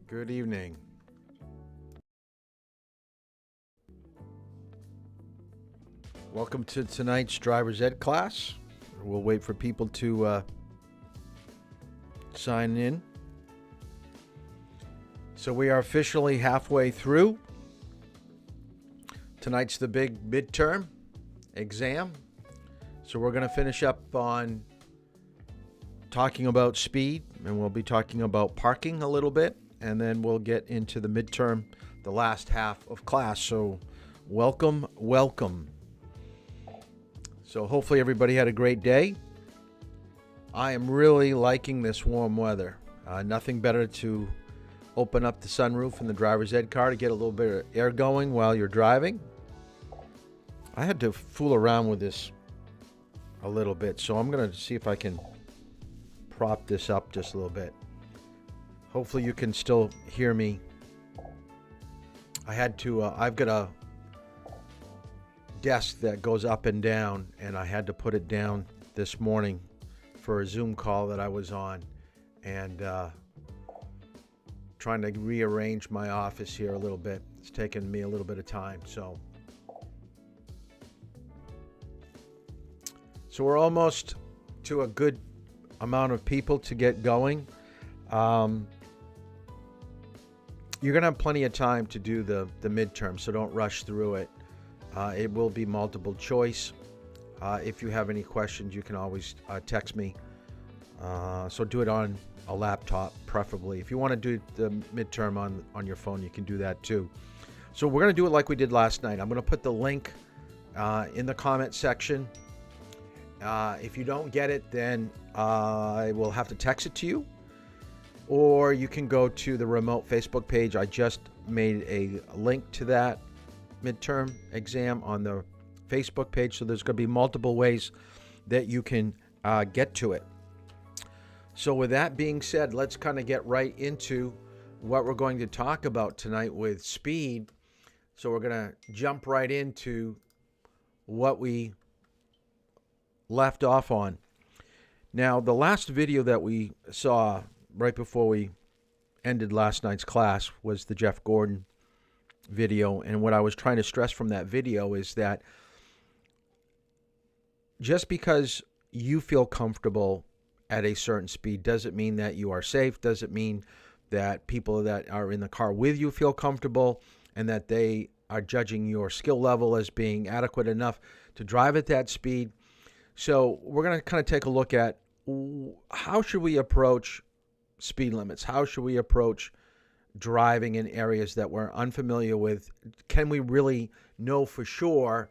Good evening. Welcome to tonight's driver's ed class. We'll wait for people to sign in. So we are officially halfway through. Tonight's the big midterm exam. So we're going to finish up on talking about speed, and we'll be talking about parking a little bit, and then we'll get into the midterm, the last half of class. So welcome. So hopefully everybody had a great day. I am really liking this warm weather. Nothing better to open up the sunroof in the driver's ed car to get a little bit of air going while you're driving. I had to fool around with this a little bit, so I'm going to see if I can prop this up just a little bit. Hopefully you can still hear me. I had to, I've got a desk that goes up and down, and I had to put it down this morning for a Zoom call that I was on, and trying to rearrange my office here a little bit. It's taken me a little bit of time, so we're almost to a good amount of people to get going. You're going to have plenty of time to do the midterm, so don't rush through it. It will be multiple choice. If you have any questions, you can always text me. So do it on a laptop, preferably. If you want to do the midterm on your phone, you can do that too. So we're going to do it like we did last night. I'm going to put the link in the comment section. If you don't get it, then I will have to text it to you. Or you can go to the remote Facebook page. I just made a link to that midterm exam on the Facebook page. So there's going to be multiple ways that you can get to it. So with that being said, let's kind of get right into what we're going to talk about tonight with speed. So we're going to jump right into what we left off on. Now, the last video that we saw right before we ended last night's class was the Jeff Gordon video. And what I was trying to stress from that video is that just because you feel comfortable at a certain speed doesn't mean that you are safe, doesn't mean that people that are in the car with you feel comfortable and that they are judging your skill level as being adequate enough to drive at that speed. So we're going to kind of take a look at how should we approach speed limits? How should we approach driving in areas that we're unfamiliar with? Can we really know for sure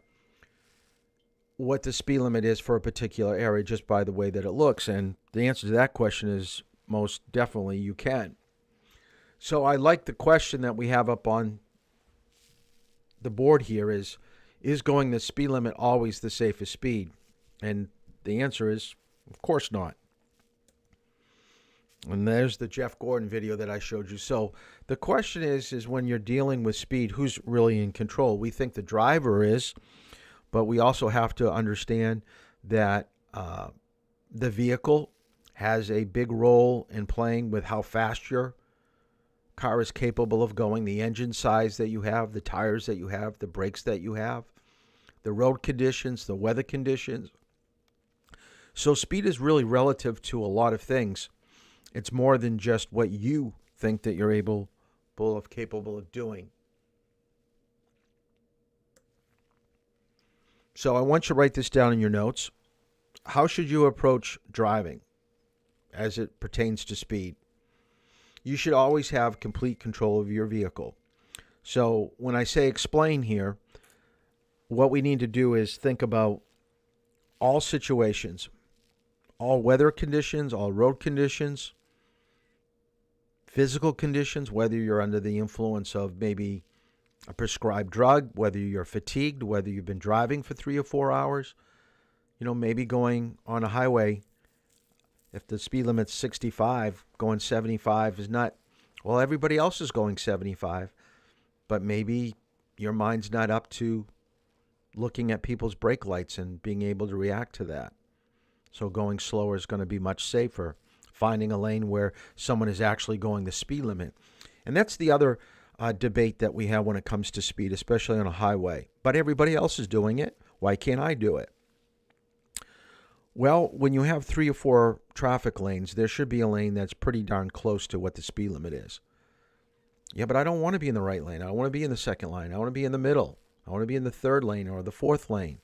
what the speed limit is for a particular area just by the way that it looks? And the answer to that question is most definitely you can. So I like the question that we have up on the board here is going the speed limit always the safest speed? And the answer is, of course not. And there's the Jeff Gordon video that I showed you. So the question is when you're dealing with speed, who's really in control? We think the driver is, but we also have to understand that the vehicle has a big role in playing with how fast your car is capable of going, the engine size that you have, the tires that you have, the brakes that you have, the road conditions, the weather conditions. So speed is really relative to a lot of things. It's more than just what you think that you're capable of doing. So I want you to write this down in your notes. How should you approach driving as it pertains to speed? You should always have complete control of your vehicle. So when I say explain here, what we need to do is think about all situations, all weather conditions, all road conditions, physical conditions, whether you're under the influence of maybe a prescribed drug, whether you're fatigued, whether you've been driving for 3 or 4 hours, maybe going on a highway, if the speed limit's 65, going 75 is not, well, everybody else is going 75, but maybe your mind's not up to looking at people's brake lights and being able to react to that. So going slower is going to be much safer. Finding a lane where someone is actually going the speed limit And that's the other debate that we have when it comes to speed, especially on a highway. But everybody else is doing it. Why can't I do it? Well, when you have 3 or 4 traffic lanes, there should be a lane that's pretty darn close to what the speed limit is. Yeah, but I don't want to be in the right lane. I want to be in the second lane. I want to be in the middle. I want to be in the third lane or the fourth lane.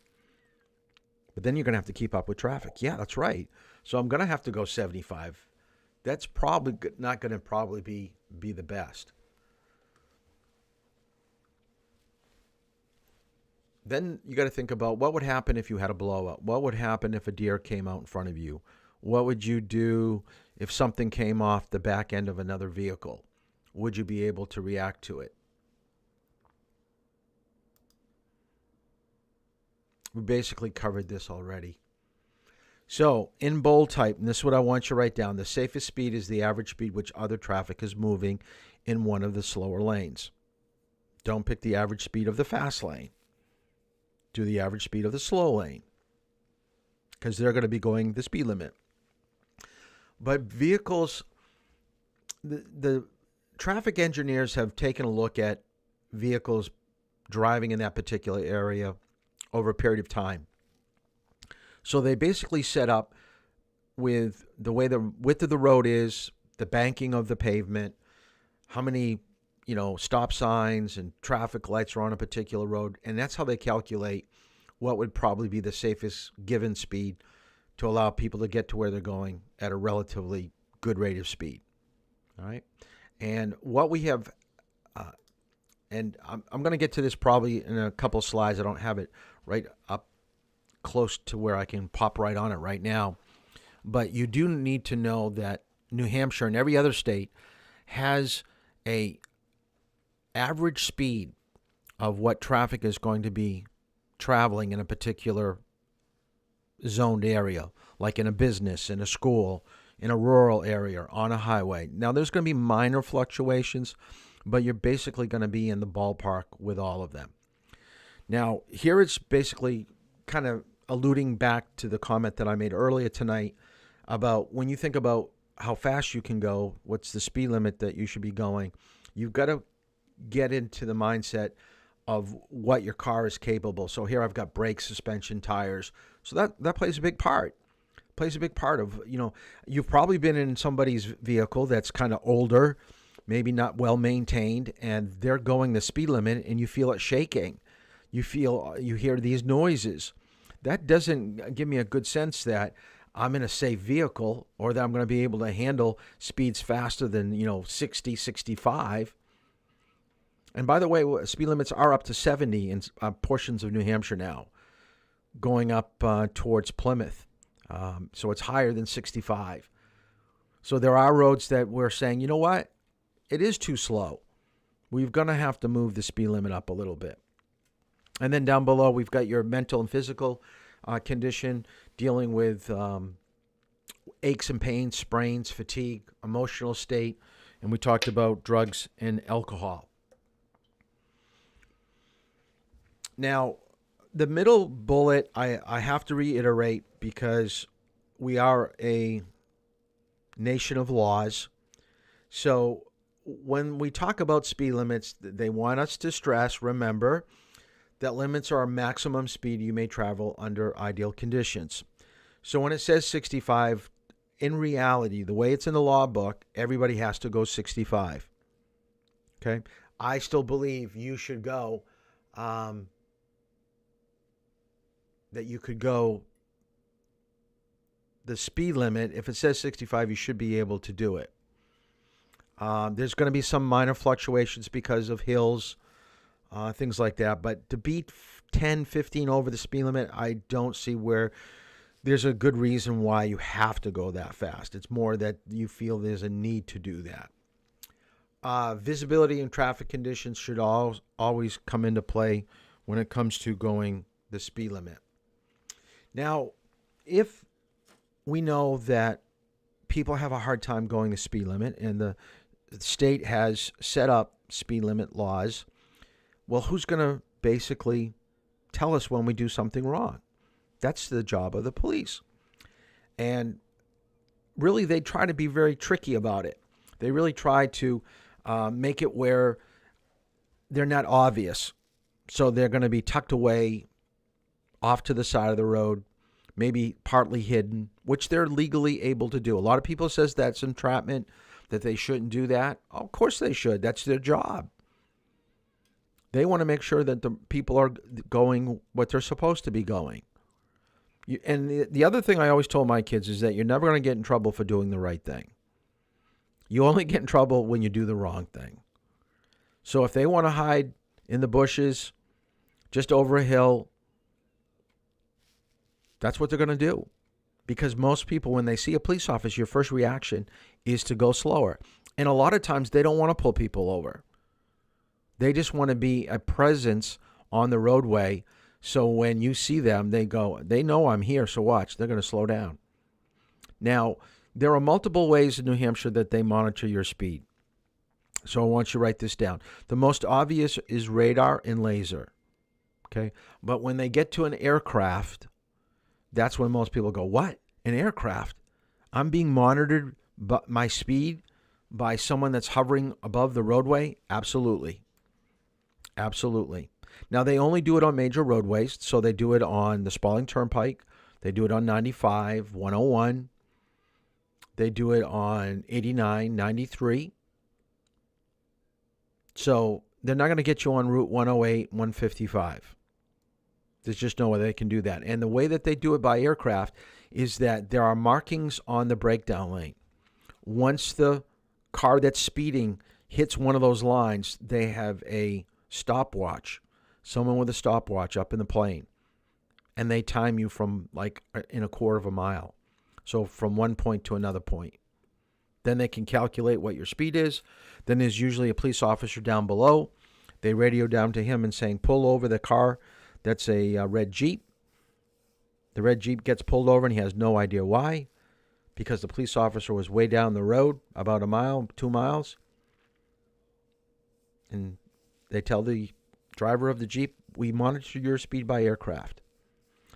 But then you're going to have to keep up with traffic. Yeah, that's right. So I'm going to have to go 75. That's probably not going to be the best. Then you got to think about what would happen if you had a blowout. What would happen if a deer came out in front of you? What would you do if something came off the back end of another vehicle? Would you be able to react to it? We basically covered this already. So in bold type, and this is what I want you to write down, the safest speed is the average speed which other traffic is moving in one of the slower lanes. Don't pick the average speed of the fast lane. Do the average speed of the slow lane, because they're going to be going the speed limit. But vehicles, the traffic engineers have taken a look at vehicles driving in that particular area over a period of time. So they basically set up with the way the width of the road is, the banking of the pavement, how many stop signs and traffic lights are on a particular road. And that's how they calculate what would probably be the safest given speed to allow people to get to where they're going at a relatively good rate of speed. All right. And what we have, and I'm going to get to this probably in a couple slides. I don't have it right up close to where I can pop right on it right now. But you do need to know that New Hampshire and every other state has a average speed of what traffic is going to be traveling in a particular zoned area, like in a business, in a school, in a rural area, on a highway. Now, there's going to be minor fluctuations, but you're basically going to be in the ballpark with all of them. Now, here it's basically kind of alluding back to the comment that I made earlier tonight about when you think about how fast you can go, what's the speed limit that you should be going, you've got to get into the mindset of what your car is capable. So here I've got brakes, suspension, tires. So that plays a big part. Plays a big part of, you've probably been in somebody's vehicle that's kind of older, maybe not well maintained, and they're going the speed limit and you feel it shaking. You hear these noises. That doesn't give me a good sense that I'm in a safe vehicle or that I'm going to be able to handle speeds faster than, 60, 65. And by the way, speed limits are up to 70 in portions of New Hampshire now, going up towards Plymouth. So it's higher than 65. So there are roads that we're saying, you know what? It is too slow. We're going to have to move the speed limit up a little bit. And then down below, we've got your mental and physical condition, dealing with aches and pains, sprains, fatigue, emotional state, and we talked about drugs and alcohol. Now, the middle bullet, I have to reiterate because we are a nation of laws. So when we talk about speed limits, they want us to stress, remember, that limits are a maximum speed you may travel under ideal conditions. So when it says 65, in reality, the way it's in the law book, everybody has to go 65. Okay? I still believe you should go, that you could go the speed limit. If it says 65, you should be able to do it. There's going to be some minor fluctuations because of hills, things like that. But to beat 10, 15 over the speed limit, I don't see where there's a good reason why you have to go that fast. It's more that you feel there's a need to do that. Visibility and traffic conditions should always come into play when it comes to going the speed limit. Now, if we know that people have a hard time going the speed limit and the state has set up speed limit laws, well, who's going to basically tell us when we do something wrong? That's the job of the police. And really, they try to be very tricky about it. They really try to Make it where they're not obvious. So they're going to be tucked away off to the side of the road, maybe partly hidden, which they're legally able to do. A lot of people says that's entrapment, that they shouldn't do that. Oh, of course they should. That's their job. They want to make sure that the people are going what they're supposed to be going. And the other thing I always told my kids is that you're never going to get in trouble for doing the right thing. You only get in trouble when you do the wrong thing. So if they want to hide in the bushes, just over a hill, that's what they're going to do. Because most people, when they see a police officer, your first reaction is to go slower. And a lot of times they don't want to pull people over. They just want to be a presence on the roadway. So when you see them, they know I'm here, so watch. They're going to slow down. Now, there are multiple ways in New Hampshire that they monitor your speed. So I want you to write this down. The most obvious is radar and laser. Okay? But when they get to an aircraft, that's when most people go, what? An aircraft? I'm being monitored, but my speed by someone that's hovering above the roadway? Absolutely. Absolutely. Now, they only do it on major roadways, so they do it on the Spalding Turnpike. They do it on 95, 101. They do it on 89, 93. So they're not going to get you on Route 108, 155. There's just no way they can do that. And the way that they do it by aircraft is that there are markings on the breakdown lane. Once the car that's speeding hits one of those lines, they have a stopwatch, someone with a stopwatch up in the plane, and they time you from like in a quarter of a mile. So from one point to another point. Then they can calculate what your speed is. Then there's usually a police officer down below. They radio down to him and saying, pull over the car. That's a red Jeep. The red Jeep gets pulled over and he has no idea why, because the police officer was way down the road, about a mile, 2 miles. And they tell the driver of the Jeep, we monitor your speed by aircraft.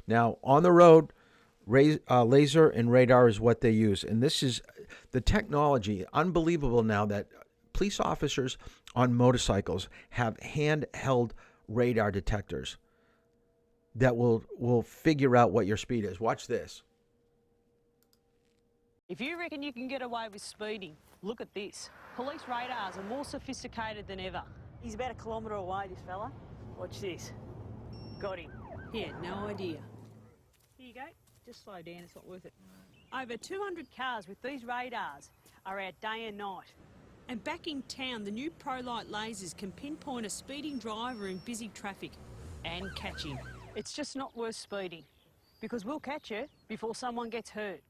Now, on the road, laser and radar is what they use. And this is the technology, unbelievable now that police officers on motorcycles have handheld radar detectors that will figure out what your speed is. Watch this. If you reckon you can get away with speeding, look at this. Police radars are more sophisticated than ever. He's about 1 kilometre away, this fella. Watch this. Got him. He had no idea. Here you go. Just slow down, it's not worth it. Over 200 cars with these radars are out day and night. And back in town, the new pro-light lasers can pinpoint a speeding driver in busy traffic and catch him. It's just not worth speeding, because we'll catch you before someone gets hurt.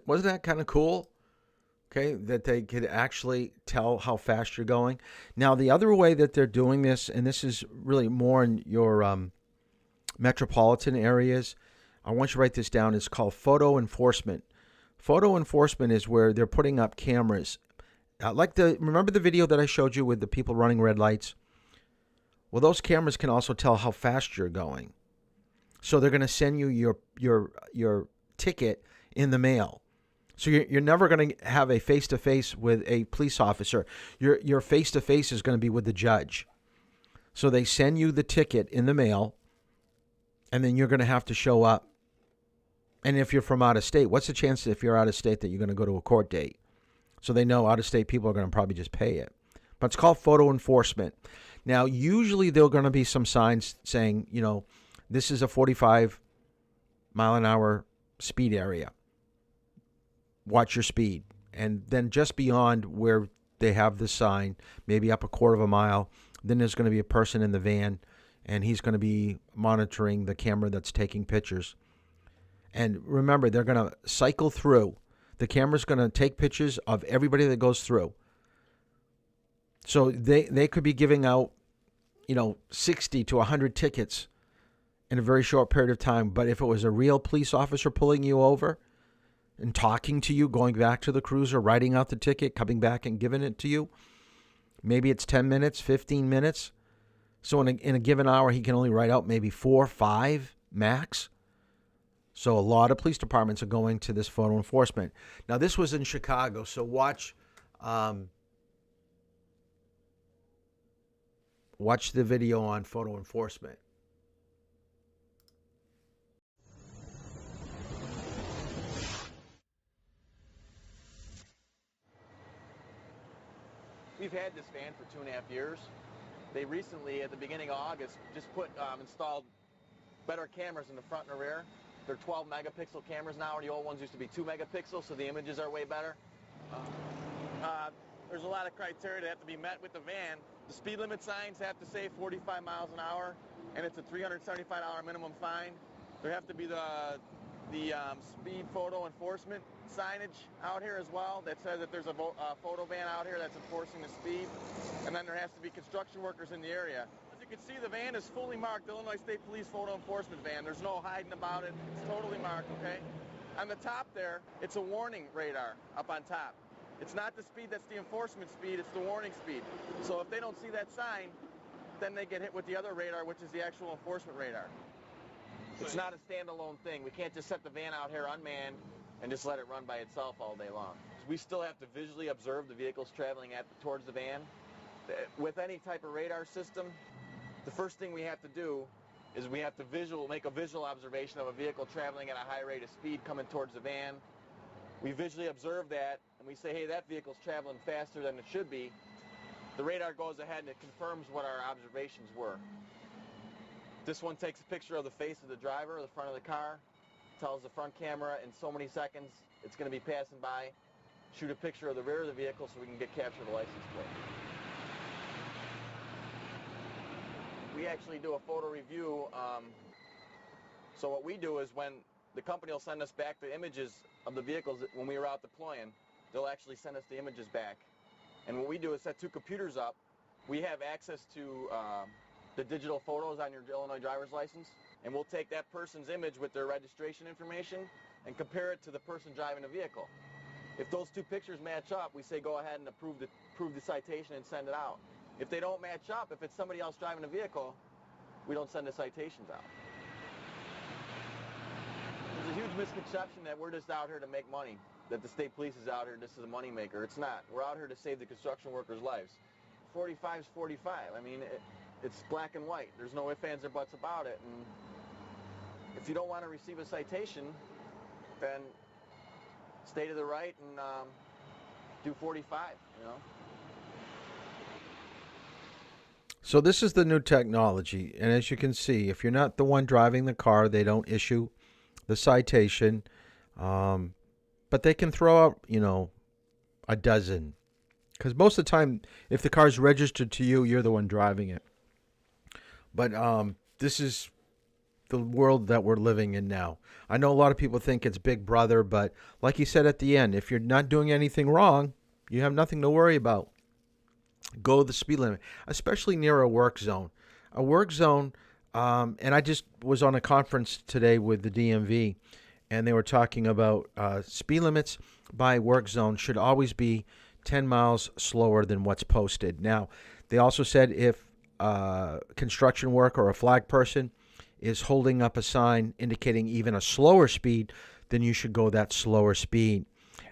Wasn't that kind of cool? Okay, that they could actually tell how fast you're going. Now, the other way that they're doing this, and this is really more in your metropolitan areas, I want you to write this down. It's called photo enforcement. Photo enforcement is where they're putting up cameras. Remember the video that I showed you with the people running red lights? Well, those cameras can also tell how fast you're going. So they're going to send you your ticket in the mail. So you're never going to have a face-to-face with a police officer. Your face-to-face is going to be with the judge. So they send you the ticket in the mail, and then you're going to have to show up. And if you're from out of state, what's the chance if you're out of state that you're going to go to a court date? So they know out-of-state people are going to probably just pay it. But it's called photo enforcement. Now, usually there are going to be some signs saying, this is a 45-mile-an-hour speed area. Watch your speed. And then just beyond where they have the sign, maybe up a quarter of a mile, then there's going to be a person in the van, and he's going to be monitoring the camera that's taking pictures. And remember, they're going to cycle through. The camera's going to take pictures of everybody that goes through. So they could be giving out, 60 to 100 tickets in a very short period of time. But if it was a real police officer pulling you over and talking to you, going back to the cruiser, writing out the ticket, coming back and giving it to you, maybe it's 10 minutes, 15 minutes. So in a given hour, he can only write out maybe 4 or 5 max. So a lot of police departments are going to this photo enforcement. Now, this was in Chicago, so watch the video on photo enforcement. We've had this van for 2.5 years. They recently, at the beginning of August, just installed better cameras in the front and the rear. They're 12 megapixel cameras now, and the old ones used to be 2 megapixels, so the images are way better. There's a lot of criteria that have to be met with the van. The speed limit signs have to say 45 miles an hour, and it's a $375 minimum fine. There have to be the speed photo enforcement signage out here as well that says that there's a photo van out here that's enforcing the speed. And then there has to be construction workers in the area. As you can see, the van is fully marked Illinois State Police photo enforcement van. There's no hiding about it. It's totally marked, okay? On the top there, it's a warning radar up on top. It's not the speed that's the enforcement speed, it's the warning speed. So if they don't see that sign, then they get hit with the other radar, which is the actual enforcement radar. It's not a standalone thing. We can't just set the van out here unmanned and just let it run by itself all day long. We still have to visually observe the vehicles traveling towards the van. With any type of radar system, the first thing we have to do is we have to make a visual observation of a vehicle traveling at a high rate of speed coming towards the van. We visually observe that, and we say, hey, that vehicle's traveling faster than it should be. The radar goes ahead and it confirms what our observations were. This one takes a picture of the face of the driver, the front of the car, tells the front camera in so many seconds it's going to be passing by. Shoot a picture of the rear of the vehicle so we can capture the license plate. We actually do a photo review. So what we do is when the company will send us back the images of the vehicles when we were out deploying, they'll actually send us the images back. And what we do is set 2 computers up. We have access to the digital photos on your Illinois driver's license, and we'll take that person's image with their registration information and compare it to the person driving the vehicle. If those 2 pictures match up, we say go ahead and approve the citation and send it out. If they don't match up, if it's somebody else driving the vehicle, we don't send the citations out. There's a huge misconception that we're just out here to make money, that the state police is out here just as a money maker. It's not. We're out here to save the construction workers' lives. 45 is 45. I mean, it's black and white. There's no ifs, ands, or buts about it. And if you don't want to receive a citation, then stay to the right and do 45, you know. So this is the new technology, and as you can see, if you're not the one driving the car, they don't issue the citation, but they can throw out, you know, a dozen, because most of the time, if the car's registered to you, you're the one driving it. But this is the world that we're living in now. I know a lot of people think it's Big Brother, but like you said at the end, if you're not doing anything wrong, you have nothing to worry about. Go the speed limit, especially near a work zone. A work zone, and I just was on a conference today with the DMV, and they were talking about speed limits by work zone should always be 10 miles slower than what's posted. Now, they also said if construction work or a flag person is holding up a sign indicating even a slower speed, then you should go that slower speed.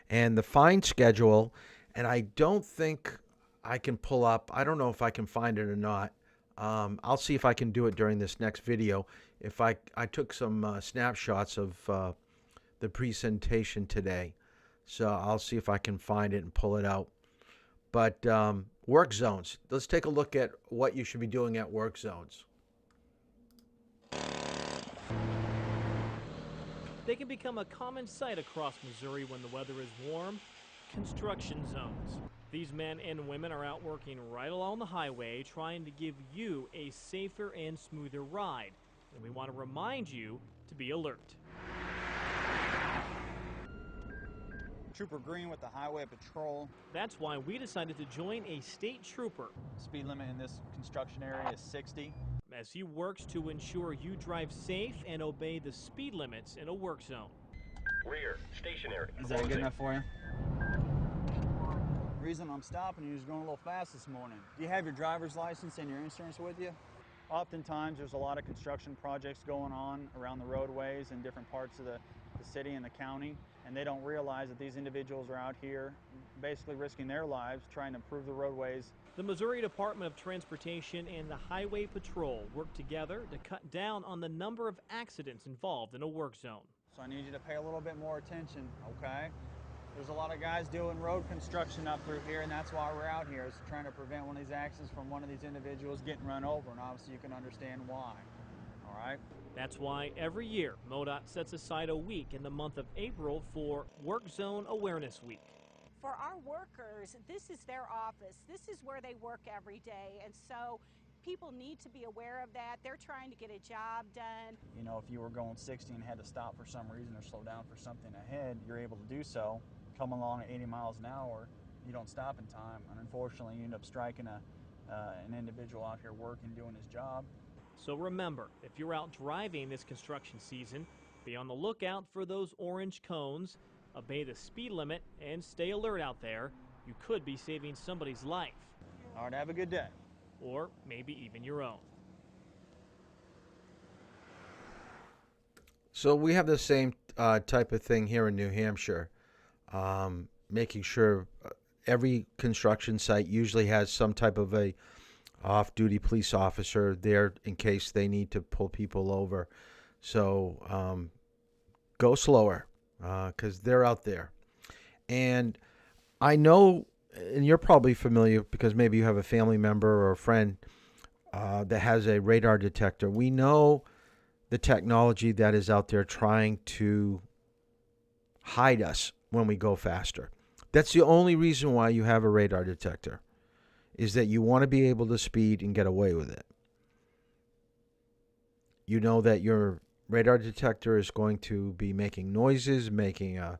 And the fine schedule, and I don't think I can pull up, I don't know if I can find it or not. I'll see if I can do it during this next video. If I took some snapshots of the presentation today, so I'll see if I can find it and pull it out. But work zones, let's take a look at what you should be doing at work zones. They can become a common sight across Missouri when the weather is warm. Construction zones. These men and women are out working right along the highway, trying to give you a safer and smoother ride. And we want to remind you to be alert. Trooper Green with the Highway Patrol. That's why we decided to join a state trooper. Speed limit in this construction area is 60. As he works to ensure you drive safe and obey the speed limits in a work zone. Rear, stationary. Is that good enough for you? The reason I'm stopping you is going a little fast this morning. Do you have your driver's license and your insurance with you? Oftentimes there's a lot of construction projects going on around the roadways in different parts of the city and the county, and they don't realize that these individuals are out here basically risking their lives trying to improve the roadways. The Missouri Department of Transportation and the Highway Patrol work together to cut down on the number of accidents involved in a work zone. So I need you to pay a little bit more attention, okay? There's a lot of guys doing road construction up through here, and that's why we're out here, is trying to prevent one of these accidents from one of these individuals getting run over, and obviously you can understand why, all right? That's why every year MoDOT sets aside a week in the month of April for Work Zone Awareness Week. For our workers, this is their office. This is where they work every day, and so people need to be aware of that. They're trying to get a job done. You know, if you were going 60 and had to stop for some reason or slow down for something ahead, you're able to do so. Come along at 80 miles an hour, you don't stop in time, and unfortunately you end up striking an individual out here working, doing his job. So remember, if you're out driving this construction season, be on the lookout for those orange cones, obey the speed limit, and stay alert out there. You could be saving somebody's life. All right, have a good day. Or maybe even your own. So we have the same type of thing here in New Hampshire, making sure every construction site usually has some type of a off-duty police officer there in case they need to pull people over. So go slower because they're out there. And I know, and you're probably familiar because maybe you have a family member or a friend that has a radar detector. We know the technology that is out there trying to hide us when we go faster. That's the only reason why you have a radar detector, is that you want to be able to speed and get away with it. You know that your radar detector is going to be making noises, making a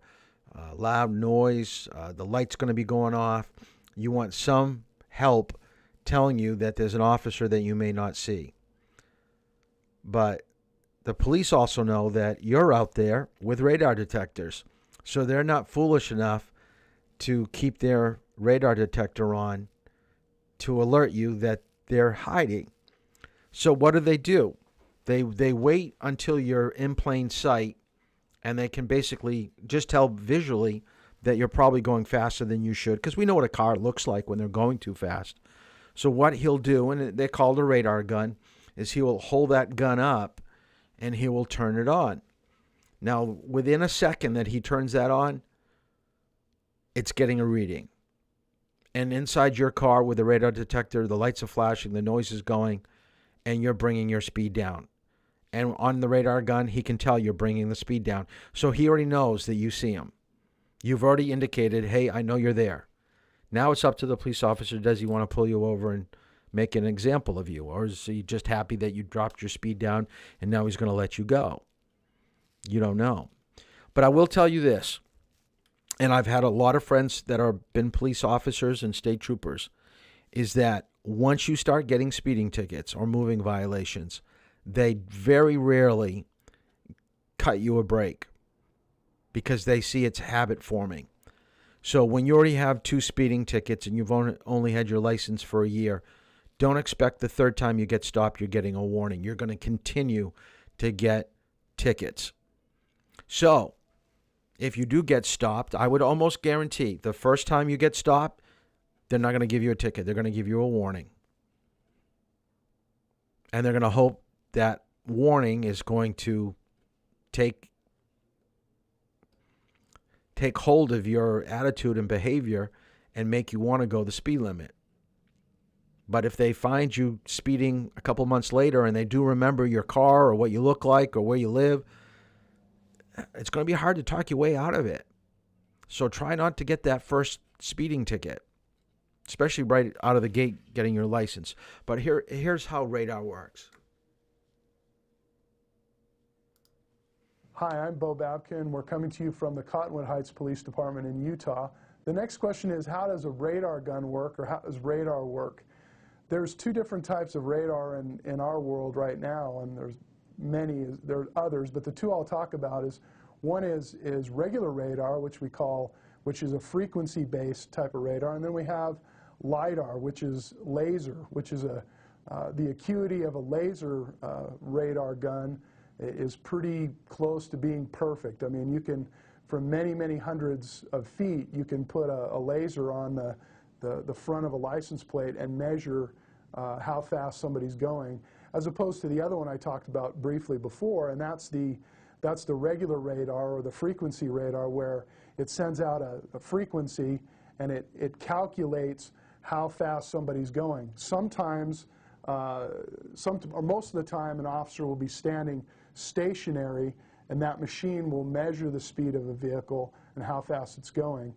loud noise, the light's going to be going off. You want some help telling you that there's an officer that you may not see. But the police also know that you're out there with radar detectors. So they're not foolish enough to keep their radar detector on to alert you that they're hiding. So what do? They wait until you're in plain sight, and they can basically just tell visually that you're probably going faster than you should, because we know what a car looks like when they're going too fast. So what he'll do, and they're called a radar gun, is he will hold that gun up and he will turn it on. Now, within a second that he turns that on, it's getting a reading. And inside your car with the radar detector, the lights are flashing, the noise is going, and you're bringing your speed down. And on the radar gun, he can tell you're bringing the speed down. So he already knows that you see him. You've already indicated, hey, I know you're there. Now it's up to the police officer. Does he want to pull you over and make an example of you? Or is he just happy that you dropped your speed down and now he's going to let you go? You don't know. But I will tell you this, and I've had a lot of friends that have been police officers and state troopers, is that once you start getting speeding tickets or moving violations, they very rarely cut you a break because they see it's habit forming. So when you already have 2 speeding tickets and you've only had your license for a year, don't expect the third time you get stopped you're getting a warning. You're going to continue to get tickets. So if you do get stopped, I would almost guarantee the first time you get stopped, they're not going to give you a ticket. They're going to give you a warning. And they're going to hope that warning is going to take hold of your attitude and behavior and make you want to go the speed limit. But if they find you speeding a couple months later and they do remember your car or what you look like or where you live, it's going to be hard to talk your way out of it. So try not to get that first speeding ticket, especially right out of the gate getting your license. But here's how radar works. Hi, I'm Bo Babkin. We're coming to you from the Cottonwood Heights Police Department in Utah. The next question is, how does a radar gun work, or how does radar work? There's 2 different types of radar in our world right now, and there are others, but the 2 I'll talk about is, one is regular radar, which is a frequency-based type of radar, and then we have LiDAR, which is laser, which is a The acuity of a laser radar gun is pretty close to being perfect. I mean, you can, from many, many hundreds of feet, you can put a laser on the front of a license plate and measure how fast somebody's going, as opposed to the other one I talked about briefly before, and that's the regular radar, or the frequency radar, where it sends out a frequency and it calculates how fast somebody's going. Sometimes, or most of the time, an officer will be standing stationary, and that machine will measure the speed of a vehicle and how fast it's going.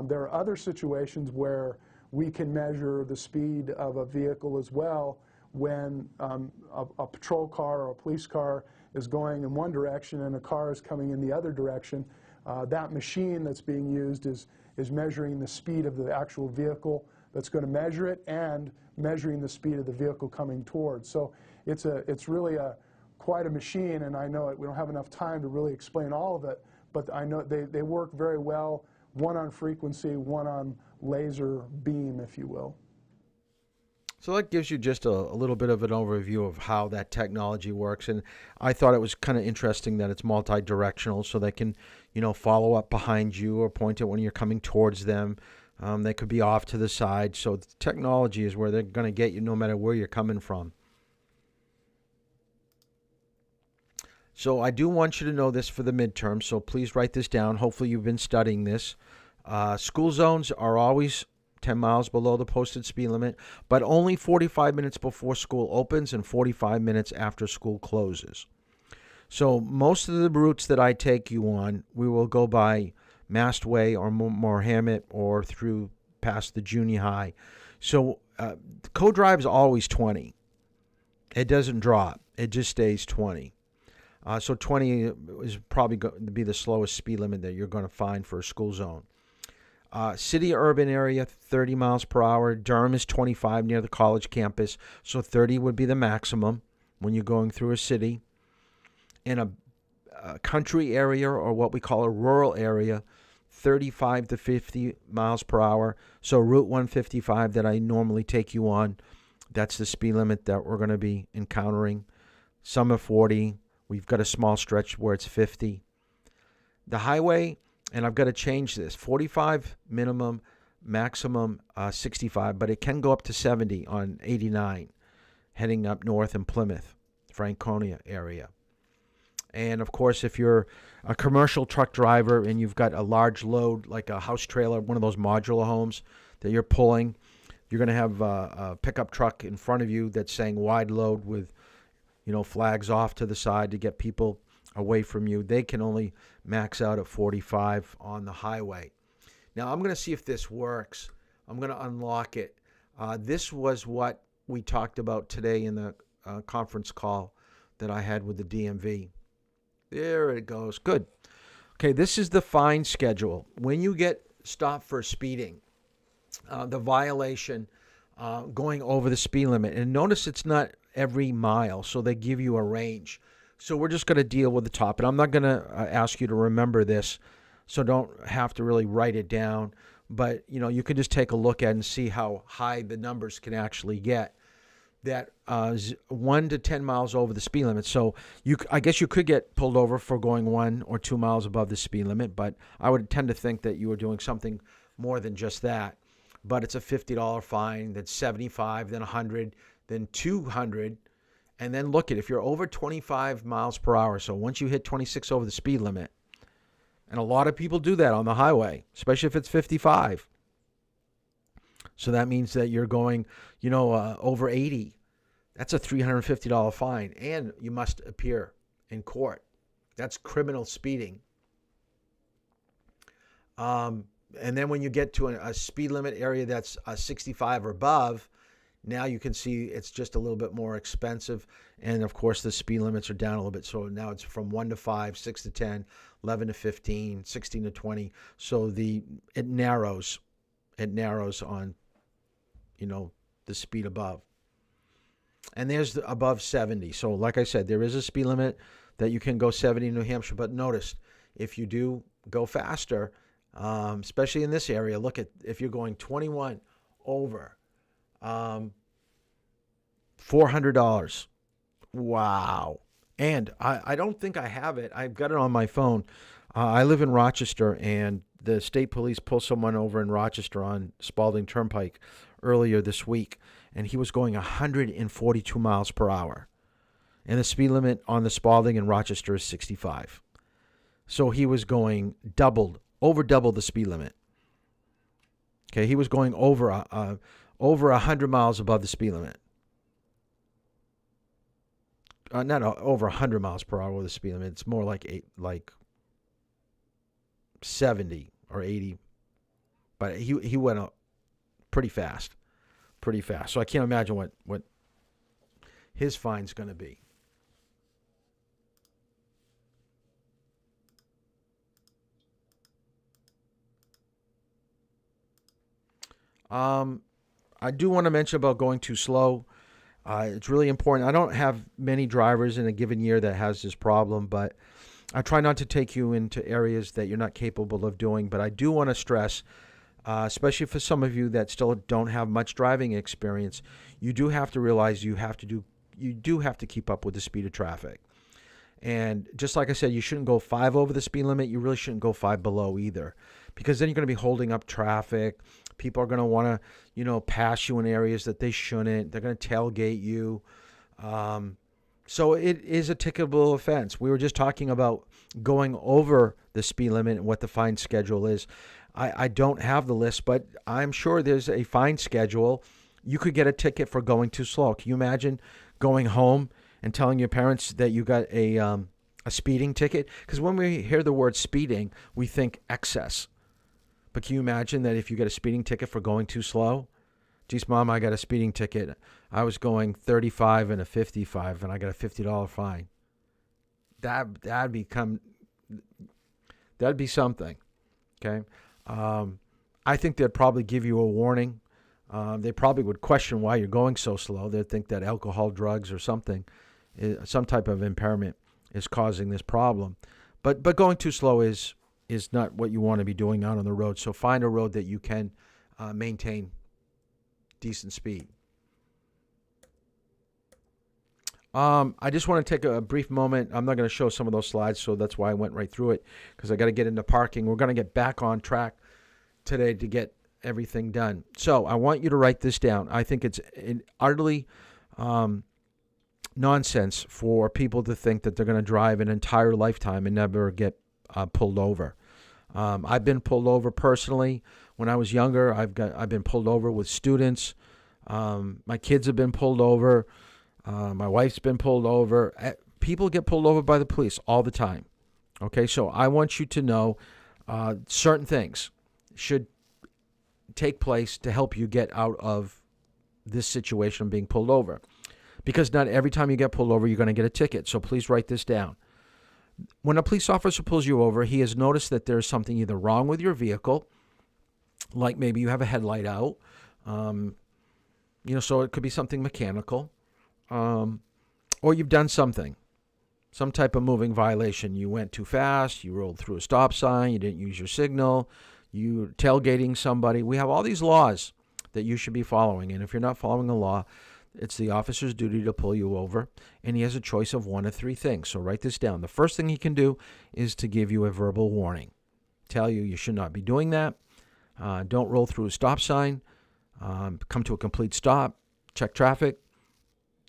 There are other situations where we can measure the speed of a vehicle as well when a patrol car or a police car is going in one direction and a car is coming in the other direction. That machine that's being used is measuring the speed of the actual vehicle that's going to measure it and measuring the speed of the vehicle coming towards. So it's really quite a machine, and I know we don't have enough time to really explain all of it, but I know they work very well, one on frequency, one on laser beam, if you will. So that gives you just a little bit of an overview of how that technology works. And I thought it was kind of interesting that it's multi-directional, so they can, follow up behind you or point it when you're coming towards them. They could be off to the side. So the technology is where they're going to get you no matter where you're coming from. So I do want you to know this for the midterm, so please write this down. Hopefully you've been studying this. School zones are always 10 miles below the posted speed limit, but only 45 minutes before school opens and 45 minutes after school closes. So most of the routes that I take you on, we will go by Mastway or Mohammed or through past the junior high. So code drive is always 20. It doesn't drop. It just stays 20. So 20 is probably going to be the slowest speed limit that you're going to find for a school zone. City urban area, 30 miles per hour. Durham is 25 near the college campus, so 30 would be the maximum when you're going through a city. In a country area, or what we call a rural area, 35 to 50 miles per hour. So Route 155 that I normally take you on, that's the speed limit that we're going to be encountering. Some are 40. We've got a small stretch where it's 50. The highway, and I've got to change this, 45 minimum, maximum 65, but it can go up to 70 on 89, heading up north in Plymouth, Franconia area. And, of course, if you're a commercial truck driver and you've got a large load, like a house trailer, one of those modular homes that you're pulling, you're going to have a pickup truck in front of you that's saying wide load with, flags off to the side to get people away from you. They can only max out at 45 on the highway. Now, I'm going to see if this works. I'm going to unlock it. This was what we talked about today in the conference call that I had with the DMV. There it goes. Good. Okay, this is the fine schedule. When you get stopped for speeding, the violation going over the speed limit. And notice it's not every mile, so they give you a range. So we're just going to deal with the top. And I'm not going to ask you to remember this, so don't have to really write it down. But, you can just take a look at it and see how high the numbers can actually get. That 1 to 10 miles over the speed limit. So I guess you could get pulled over for going 1 or 2 miles above the speed limit, but I would tend to think that you were doing something more than just that. But it's a $50 fine, then $75, then $100, then $200. And then look at if you're over 25 miles per hour. So once you hit 26 over the speed limit, and a lot of people do that on the highway, especially if it's 55. So that means that you're going, over 80. That's a $350 fine, and you must appear in court. That's criminal speeding. And then when you get to a speed limit area that's 65 or above, now you can see it's just a little bit more expensive. And, of course, the speed limits are down a little bit. So now it's from 1 to 5, 6 to 10, 11 to 15, 16 to 20. So it narrows on, the speed above. And there's above 70. So like I said, there is a speed limit that you can go 70 in New Hampshire. But notice, if you do go faster, especially in this area, look at if you're going 21 over, $400. Wow. And I don't think I have it. I've got it on my phone. I live in Rochester, and the state police pulled someone over in Rochester on Spalding Turnpike earlier this week, and he was going 142 miles per hour. And the speed limit on the Spalding in Rochester is 65. So he was going over double the speed limit. Okay, he was going over 100 miles above the speed limit. Not over 100 miles per hour with the speed limit. It's more like 70 or 80. But he went up pretty fast. So I can't imagine what his fine's going to be. I do want to mention about going too slow. It's really important. I don't have many drivers in a given year that has this problem, but I try not to take you into areas that you're not capable of doing. But I do want to stress, especially for some of you that still don't have much driving experience, you do have to realize you do have to keep up with the speed of traffic. And just like I said, you shouldn't go 5 over the speed limit. You really shouldn't go 5 below either, because then you're going to be holding up traffic. People are going to want to, pass you in areas that they shouldn't. They're going to tailgate you. So it is a ticketable offense. We were just talking about going over the speed limit and what the fine schedule is. I don't have the list, but I'm sure there's a fine schedule. You could get a ticket for going too slow. Can you imagine going home and telling your parents that you got a speeding ticket? Because when we hear the word speeding, we think excess. But can you imagine that if you get a speeding ticket for going too slow? Geez, Mom, I got a speeding ticket. I was going 35 and a 55, and I got a $50 fine. That'd be something. Okay. I think they'd probably give you a warning. They probably would question why you're going so slow. They'd think that alcohol, drugs, or something, some type of impairment is causing this problem. But going too slow is not what you want to be doing out on the road. So find a road that you can maintain decent speed. I just want to take a brief moment. I'm not going to show some of those slides, so that's why I went right through it, because I got to get into parking. We're going to get back on track today to get everything done. So I want you to write this down. I think it's utterly nonsense for people to think that they're going to drive an entire lifetime and never get pulled over. I've been pulled over personally when I was younger. I've been pulled over with students. My kids have been pulled over. My wife's been pulled over. People get pulled over by the police all the time. Okay, so I want you to know certain things should take place to help you get out of this situation of being pulled over. Because not every time you get pulled over, you're going to get a ticket. So please write this down. When a police officer pulls you over, he has noticed that there's something either wrong with your vehicle, like maybe you have a headlight out, so it could be something mechanical, or you've done something, some type of moving violation. You went too fast, you rolled through a stop sign, you didn't use your signal, you tailgating somebody. We have all these laws that you should be following, and if you're not following the law, it's the officer's duty to pull you over, and he has a choice of one of three things. So write this down. The first thing he can do is to give you a verbal warning. Tell you should not be doing that. Don't roll through a stop sign. Come to a complete stop. Check traffic.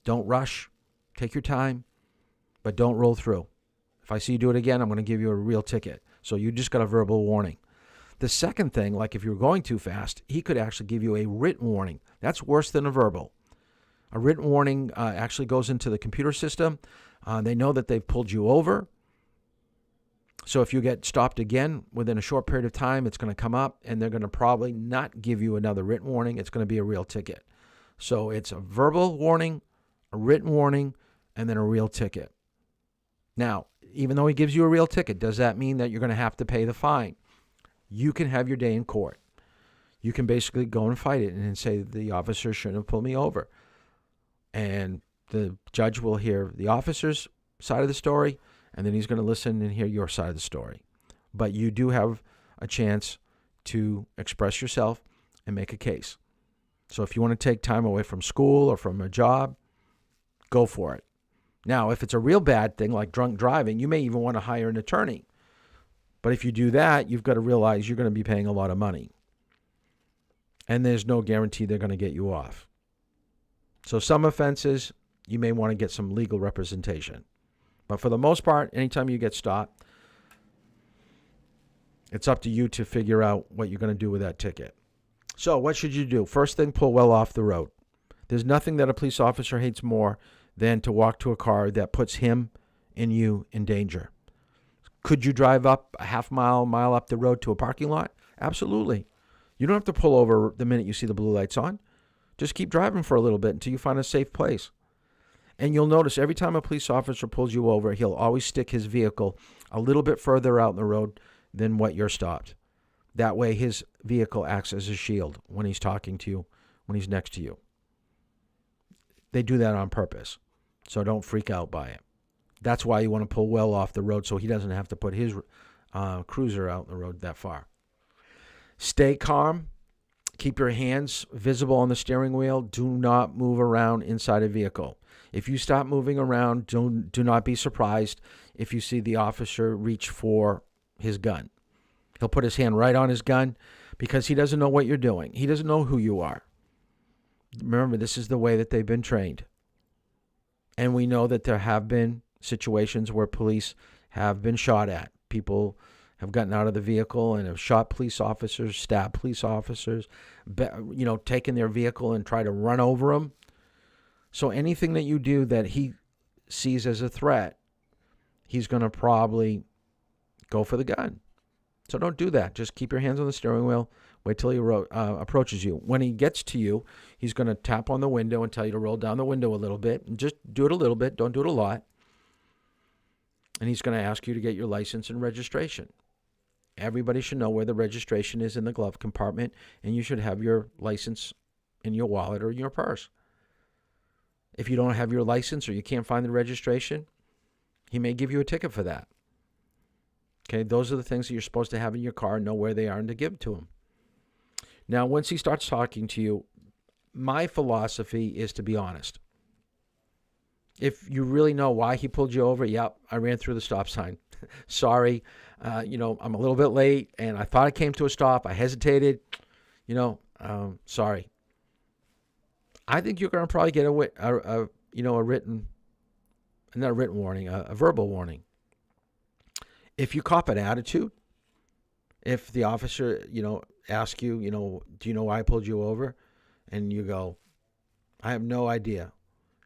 Don't rush. Take your time, but don't roll through. If I see you do it again, I'm going to give you a real ticket. So you just got a verbal warning. The second thing, like if you're going too fast, he could actually give you a written warning. That's worse than a verbal. A written warning actually goes into the computer system. They know that they've pulled you over. So if you get stopped again within a short period of time, it's going to come up, and they're going to probably not give you another written warning. It's going to be a real ticket. So it's a verbal warning, a written warning, and then a real ticket. Now, even though he gives you a real ticket, does that mean that you're going to have to pay the fine? You can have your day in court. You can basically go and fight it and say the officer shouldn't have pulled me over. And the judge will hear the officer's side of the story, and then he's going to listen and hear your side of the story. But you do have a chance to express yourself and make a case. So if you want to take time away from school or from a job, go for it. Now, if it's a real bad thing like drunk driving, you may even want to hire an attorney. But if you do that, you've got to realize you're going to be paying a lot of money. And there's no guarantee they're going to get you off. So some offenses, you may want to get some legal representation. But for the most part, anytime you get stopped, it's up to you to figure out what you're going to do with that ticket. So what should you do? First thing, pull well off the road. There's nothing that a police officer hates more than to walk to a car that puts him and you in danger. Could you drive up a half mile up the road to a parking lot? Absolutely. You don't have to pull over the minute you see the blue lights on. Just keep driving for a little bit until you find a safe place. And you'll notice every time a police officer pulls you over, he'll always stick his vehicle a little bit further out in the road than what you're stopped. That way his vehicle acts as a shield when he's talking to you, when he's next to you. They do that on purpose. So don't freak out by it. That's why you want to pull well off the road so he doesn't have to put his cruiser out in the road that far. Stay calm. Keep your hands visible on the steering wheel. Do not move around inside a vehicle. If you stop moving around, do not be surprised if you see the officer reach for his gun. He'll put his hand right on his gun because he doesn't know what you're doing. He doesn't know who you are. Remember, this is the way that they've been trained. And we know that there have been situations where police have been shot at. People have gotten out of the vehicle and have shot police officers, stabbed police officers, taken their vehicle and tried to run over them. So anything that you do that he sees as a threat, he's going to probably go for the gun. So don't do that. Just keep your hands on the steering wheel. Wait till he approaches you. When he gets to you, he's going to tap on the window and tell you to roll down the window a little bit. And just do it a little bit. Don't do it a lot. And he's going to ask you to get your license and registration. Everybody should know where the registration is in the glove compartment, and you should have your license in your wallet or in your purse. If you don't have your license or you can't find the registration, he may give you a ticket for that. Okay, those are the things that you're supposed to have in your car, know where they are, and to give to him. Now, once he starts talking to you, my philosophy is to be honest. If you really know why he pulled you over, yep, I ran through the stop sign. Sorry, I'm a little bit late, and I thought I came to a stop. I hesitated. Sorry. I think you're going to probably get a verbal warning. If you cop an attitude, if the officer, asks you, do you know why I pulled you over? And you go, I have no idea.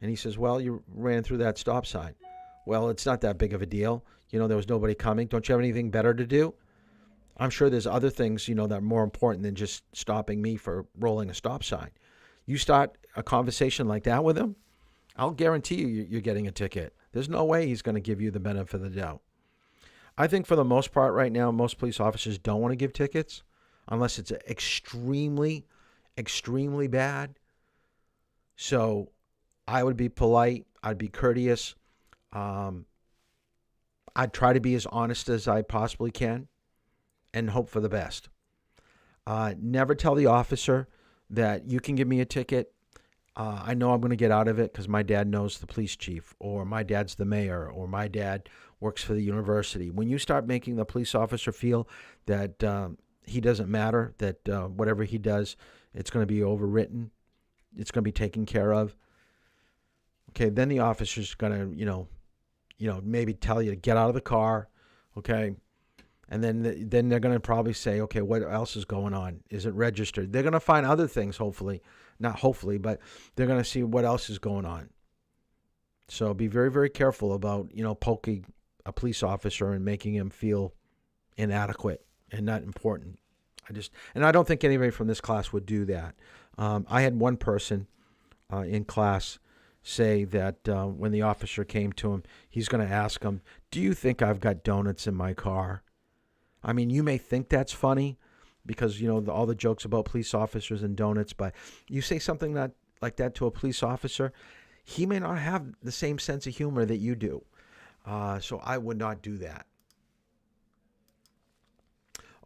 And he says, well, you ran through that stop sign. Well, it's not that big of a deal. There was nobody coming. Don't you have anything better to do? I'm sure there's other things, that are more important than just stopping me for rolling a stop sign. You start a conversation like that with him, I'll guarantee you're getting a ticket. There's no way he's going to give you the benefit of the doubt. I think for the most part right now, most police officers don't want to give tickets unless it's extremely, extremely bad. So I would be polite. I'd be courteous. I'd try to be as honest as I possibly can and hope for the best. Never tell the officer that you can give me a ticket. I know I'm going to get out of it because my dad knows the police chief, or my dad's the mayor, or my dad works for the university. When you start making the police officer feel that he doesn't matter, that whatever he does, it's going to be overwritten, it's going to be taken care of. Okay, then the officer's going to, maybe tell you to get out of the car, okay? And then they're going to probably say, okay, what else is going on? Is it registered? They're going to find other things, not hopefully, but they're going to see what else is going on. So be very, very careful about, poking a police officer and making him feel inadequate and not important. I don't think anybody from this class would do that. I had one person in class say that when the officer came to him, he's going to ask him, do you think I've got donuts in my car? I mean, you may think that's funny because, all the jokes about police officers and donuts, but you say something like that to a police officer, he may not have the same sense of humor that you do. So I would not do that.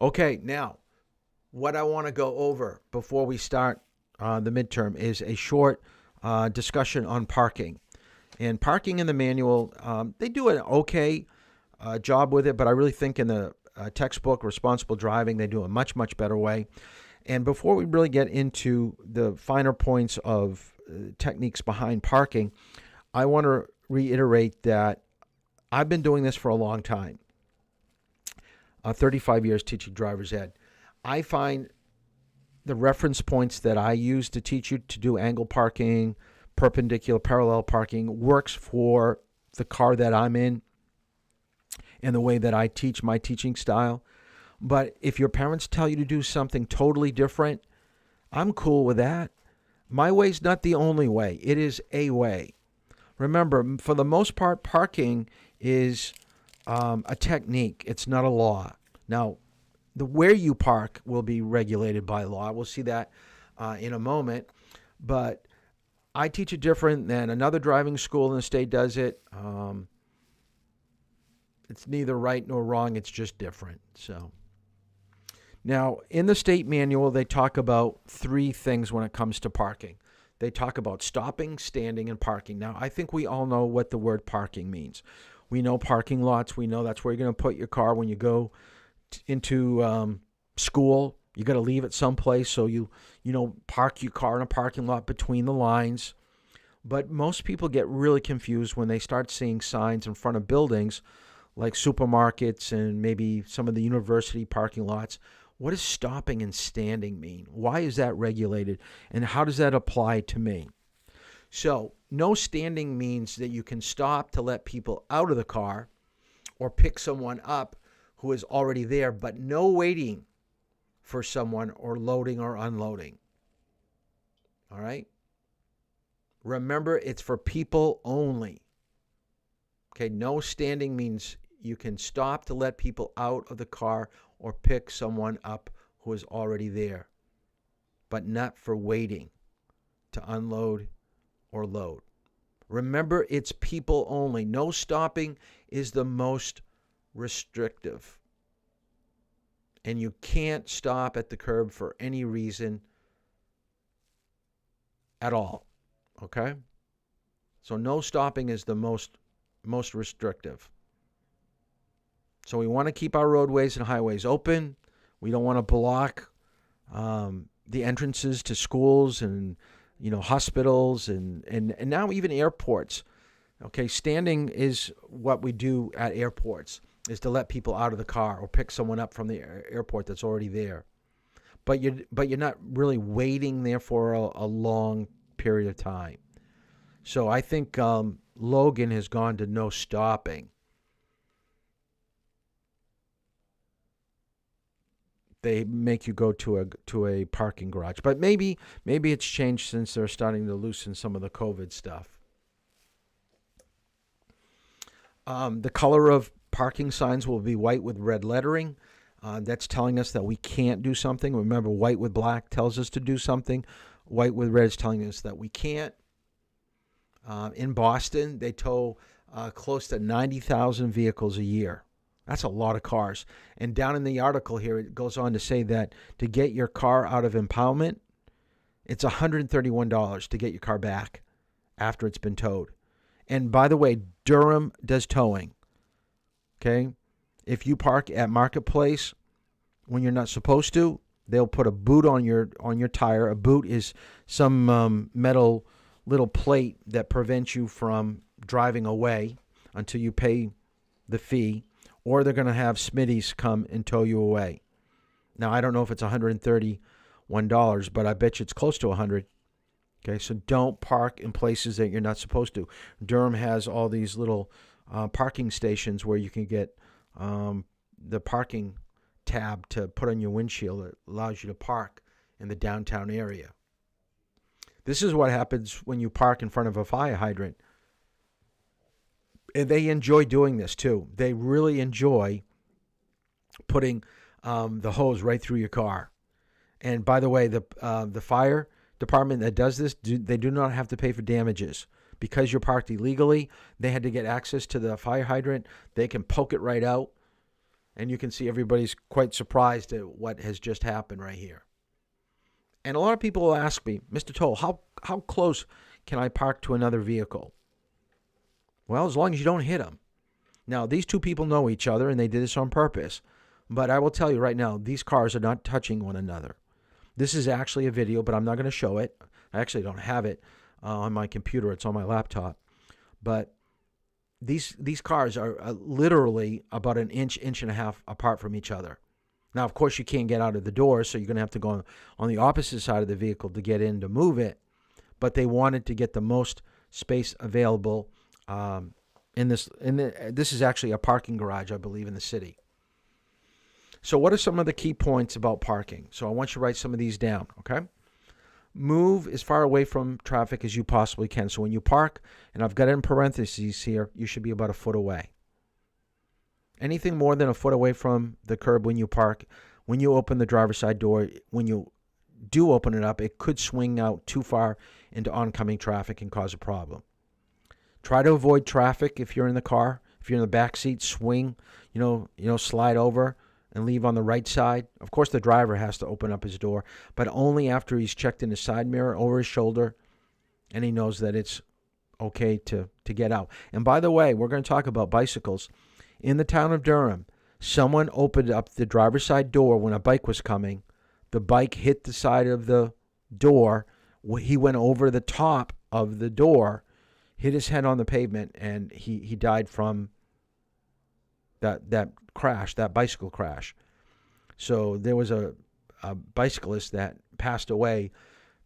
Okay, now, what I want to go over before we start the midterm is a short discussion on parking. And parking in the manual, they do an okay job with it, but I really think in the textbook, Responsible Driving, they do a much, much better way. And before we really get into the finer points of techniques behind parking, I want to reiterate that I've been doing this for a long time, 35 years teaching driver's ed. I find the reference points that I use to teach you to do angle parking, perpendicular parallel parking works for the car that I'm in and the way that I teach my teaching style. But if your parents tell you to do something totally different, I'm cool with that. My way's not the only way. It is a way. Remember, for the most part, parking is a technique. It's not a law. Now, the where you park will be regulated by law. We'll see that in a moment. But I teach it different than another driving school in the state does it. It's neither right nor wrong. It's just different. So now, in the state manual, they talk about three things when it comes to parking. They talk about stopping, standing, and parking. Now, I think we all know what the word parking means. We know parking lots. We know that's where you're going to put your car when you go into school. You got to leave it someplace, so you park your car in a parking lot between the lines. But most people get really confused when they start seeing signs in front of buildings like supermarkets and maybe some of the university parking lots. What does stopping and standing mean? Why is that regulated? And how does that apply to me? So, no standing means that you can stop to let people out of the car or pick someone up who is already there, but no waiting for someone or loading or unloading. All right? Remember, it's for people only. Okay, no standing means you can stop to let people out of the car or pick someone up who is already there, but not for waiting to unload or load. Remember, it's people only. No stopping is the most restrictive. And you can't stop at the curb for any reason at all. Okay? So no stopping is the most restrictive. So we want to keep our roadways and highways open. We don't want to block the entrances to schools and hospitals and now even airports. Okay, standing is what we do at airports, is to let people out of the car or pick someone up from the airport that's already there. But you're not really waiting there for a long period of time. So I think Logan has gone to no stopping. They make you go to a parking garage. But maybe it's changed since they're starting to loosen some of the COVID stuff. The color of parking signs will be white with red lettering. That's telling us that we can't do something. Remember, white with black tells us to do something. White with red is telling us that we can't. In Boston, they tow close to 90,000 vehicles a year. That's a lot of cars. And down in the article here, it goes on to say that to get your car out of impoundment, it's $131 to get your car back after it's been towed. And by the way, Durham does towing. Okay? If you park at Marketplace when you're not supposed to, they'll put a boot on your tire. A boot is some metal little plate that prevents you from driving away until you pay the fee. Or they're going to have Smitty's come and tow you away. Now, I don't know if it's $131, but I bet you it's close to $100. Okay, so don't park in places that you're not supposed to. Durham has all these little parking stations where you can get the parking tab to put on your windshield. It allows you to park in the downtown area. This is what happens when you park in front of a fire hydrant. And they enjoy doing this too. They really enjoy putting the hose right through your car. And by the way, the fire department that does this, they do not have to pay for damages. Because you're parked illegally, they had to get access to the fire hydrant. They can poke it right out. And you can see everybody's quite surprised at what has just happened right here. And a lot of people will ask me, Mr. Toll, how close can I park to another vehicle? Well, as long as you don't hit them. Now, these two people know each other, and they did this on purpose. But I will tell you right now, these cars are not touching one another. This is actually a video, but I'm not going to show it. I actually don't have it on my computer. It's on my laptop. But these cars are literally about an inch and a half apart from each other. Now, of course, you can't get out of the door, so you're going to have to go on the opposite side of the vehicle to get in to move it. But they wanted to get the most space available this is actually a parking garage, I believe, in the city. So what are some of the key points about parking? So I want you to write some of these down, okay? Move as far away from traffic as you possibly can. So when you park, and I've got it in parentheses here, you should be about a foot away. Anything more than a foot away from the curb when you park, when you open the driver's side door, when you do open it up, it could swing out too far into oncoming traffic and cause a problem. Try to avoid traffic if you're in the car. If you're in the back seat, swing, slide over and leave on the right side. Of course, the driver has to open up his door, but only after he's checked in his side mirror over his shoulder and he knows that it's okay to get out. And by the way, we're going to talk about bicycles. In the town of Durham, someone opened up the driver's side door when a bike was coming. The bike hit the side of the door. He went over the top of the door, hit his head on the pavement, and he died from that crash, that bicycle crash. So there was a bicyclist that passed away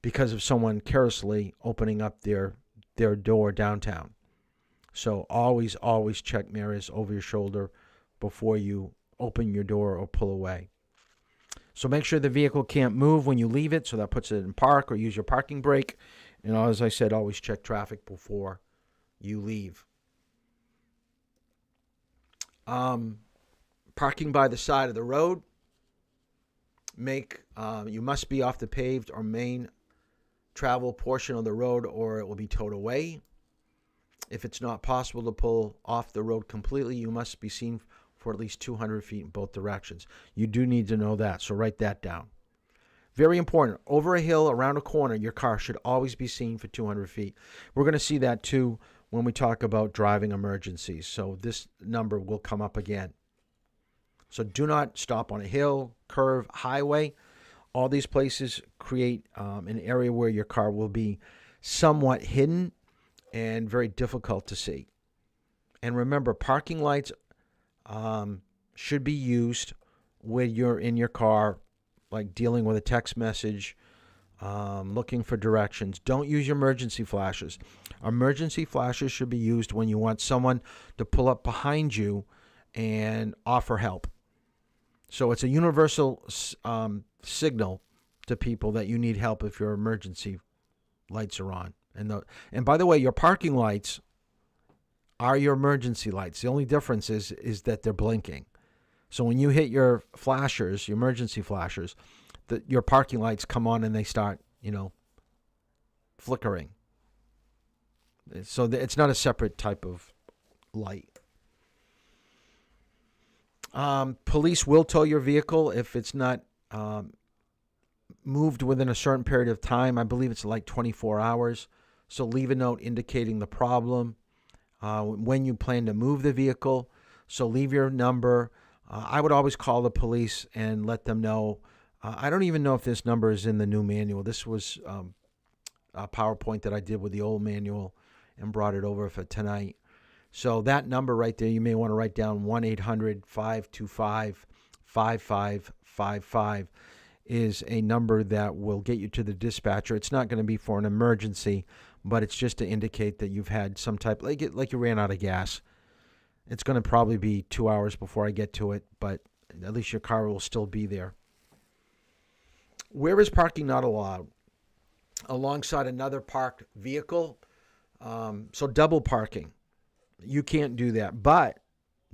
because of someone carelessly opening up their door downtown. So always check mirrors over your shoulder before you open your door or pull away. So make sure the vehicle can't move when you leave it, so that puts it in park, or use your parking brake. And as I said, always check traffic before you leave. Parking by the side of the road. You must be off the paved or main travel portion of the road, or it will be towed away. If it's not possible to pull off the road completely, you must be seen for at least 200 feet in both directions. You do need to know that, so write that down. Very important. Over a hill, around a corner, your car should always be seen for 200 feet. We're going to see that too when we talk about driving emergencies. So this number will come up again. So do not stop on a hill, curve, highway. All these places create an area where your car will be somewhat hidden and very difficult to see. And remember, parking lights should be used when you're in your car, like dealing with a text message, looking for directions. Don't use your emergency flashes. Emergency flashes should be used when you want someone to pull up behind you and offer help. So it's a universal signal to people that you need help if your emergency lights are on. And by the way, your parking lights are your emergency lights. The only difference is that they're blinking. So when you hit your flashers, your emergency flashers, your parking lights come on and they start, flickering. So it's not a separate type of light. Police will tow your vehicle if it's not moved within a certain period of time. I believe it's like 24 hours. So leave a note indicating the problem, when you plan to move the vehicle. So leave your number. I would always call the police and let them know. I don't even know if this number is in the new manual. This was a PowerPoint that I did with the old manual and brought it over for tonight. So that number right there, you may want to write down 1-800-525-5555 is a number that will get you to the dispatcher. It's not going to be for an emergency, but it's just to indicate that you've had some type, like you ran out of gas. It's going to probably be 2 hours before I get to it, but at least your car will still be there. Where is parking not allowed? Alongside another parked vehicle. So double parking. You can't do that. But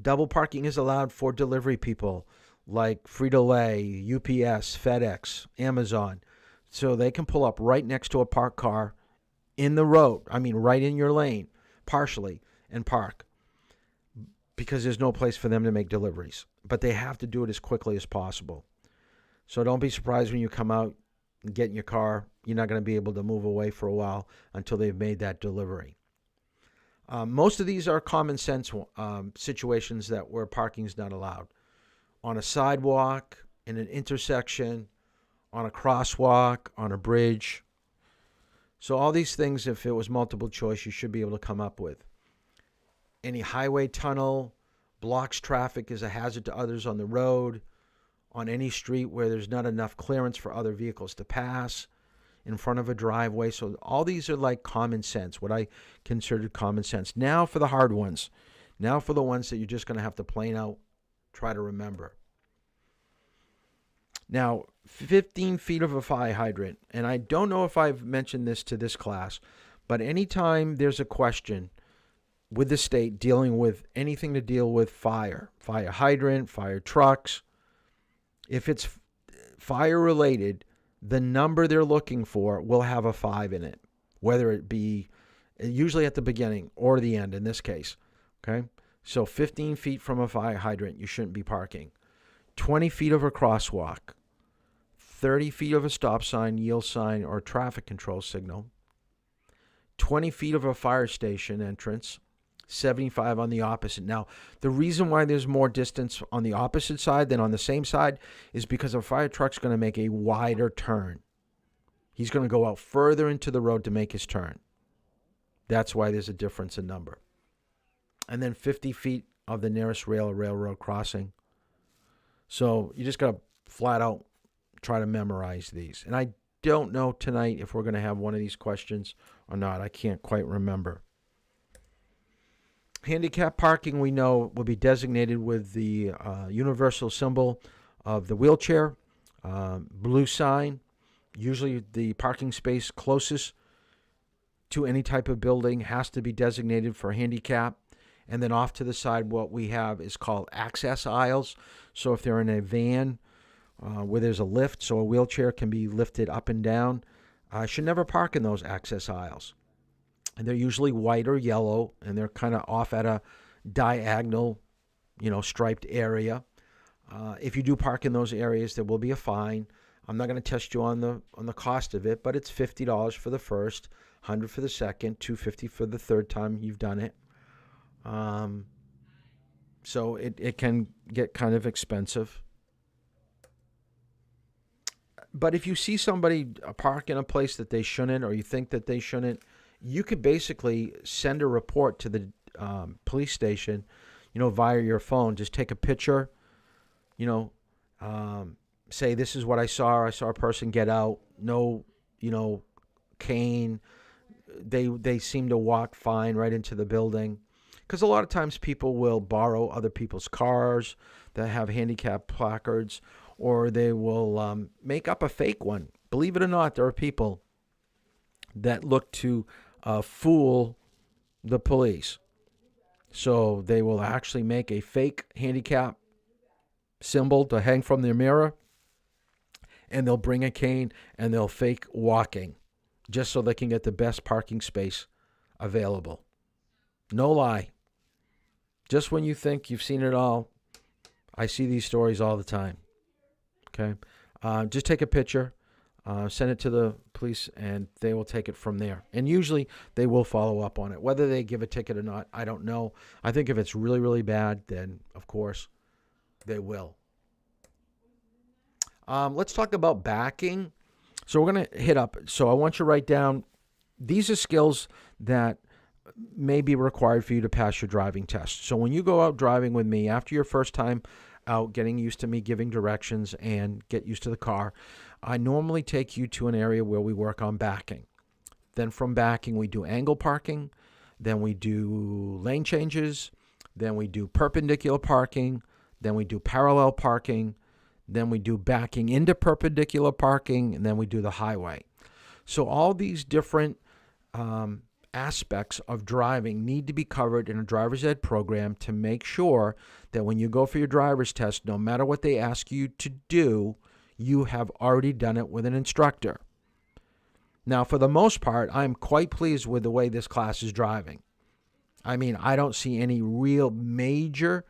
double parking is allowed for delivery people like Frito-Lay, UPS, FedEx, Amazon. So they can pull up right next to a parked car in the road. I mean, right in your lane, partially, and park. Because there's no place for them to make deliveries. But they have to do it as quickly as possible. So don't be surprised when you come out and get in your car. You're not going to be able to move away for a while until they've made that delivery. Most of these are common sense situations that where parking is not allowed. On a sidewalk, in an intersection, on a crosswalk, on a bridge. So all these things, if it was multiple choice, you should be able to come up with. Any highway tunnel blocks traffic, is a hazard to others on the road, on any street where there's not enough clearance for other vehicles to pass, in front of a driveway. So all these are like common sense, what I consider common sense. Now for the hard ones. Now for the ones that you're just going to have to plain out try to remember. Now, 15 feet of a fire hydrant, and I don't know if I've mentioned this to this class, but anytime there's a question with the state dealing with anything to deal with fire hydrant, fire trucks, if it's fire related, the number they're looking for will have a 5 in it, whether it be usually at the beginning or the end in this case. Okay? So 15 feet from a fire hydrant, you shouldn't be parking. 20 feet of a crosswalk. 30 feet of a stop sign, yield sign, or traffic control signal. 20 feet of a fire station entrance. 75 on the opposite. Now, the reason why there's more distance on the opposite side than on the same side is because a fire truck's going to make a wider turn. He's going to go out further into the road to make his turn. That's why there's a difference in number. And then 50 feet of the nearest rail or railroad crossing. So you just got to flat out try to memorize these. And I don't know tonight if we're going to have one of these questions or not. I can't quite remember. Handicapped parking, we know, will be designated with the universal symbol of the wheelchair, blue sign. Usually the parking space closest to any type of building has to be designated for handicap. And then off to the side, what we have is called access aisles. So if they're in a van where there's a lift, so a wheelchair can be lifted up and down, should never park in those access aisles. And they're usually white or yellow, and they're kind of off at a diagonal, striped area. If you do park in those areas, there will be a fine. I'm not going to test you on the cost of it, but it's $50 for the first, $100 for the second, $250 for the third time you've done it. So it can get kind of expensive. But if you see somebody park in a place that they shouldn't, or you think that they shouldn't, you could basically send a report to the police station, via your phone. Just take a picture, say, this is what I saw. I saw a person get out. No, cane. They seem to walk fine right into the building. Because a lot of times people will borrow other people's cars that have handicap placards, or they will make up a fake one. Believe it or not, there are people that look to fool the police. So they will actually make a fake handicap symbol to hang from their mirror, and they'll bring a cane and they'll fake walking just so they can get the best parking space available. No lie. Just when you think you've seen it all, I see these stories all the time. Okay? Just take a picture. Send it to the police, and they will take it from there. And usually they will follow up on it. Whether they give a ticket or not, I don't know. I think if it's really, really bad, then, of course, they will. Let's talk about backing. So we're going to hit up. So I want you to write down, these are skills that may be required for you to pass your driving test. So when you go out driving with me, after your first time out, getting used to me giving directions and get used to the car, I normally take you to an area where we work on backing. Then from backing, we do angle parking. Then we do lane changes. Then we do perpendicular parking. Then we do parallel parking. Then we do backing into perpendicular parking. And then we do the highway. So all these different aspects of driving need to be covered in a driver's ed program to make sure that when you go for your driver's test, no matter what they ask you to do, you have already done it with an instructor. Now, for the most part, I'm quite pleased with the way this class is driving. I mean, I don't see any real major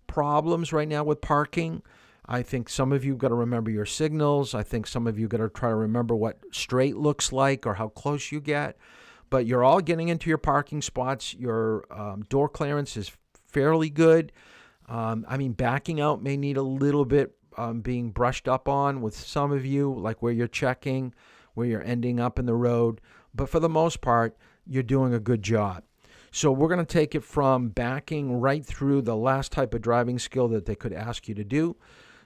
problems right now with parking. I think some of you got to remember your signals. I think some of you got to try to remember what straight looks like or how close you get. but you're all getting into your parking spots. Your door clearance is fairly good. I mean, backing out may need a little bit being brushed up on with some of you, like where you're checking, where you're ending up in the road. But for the most part, you're doing a good job. So we're going to take it from backing right through the last type of driving skill that they could ask you to do.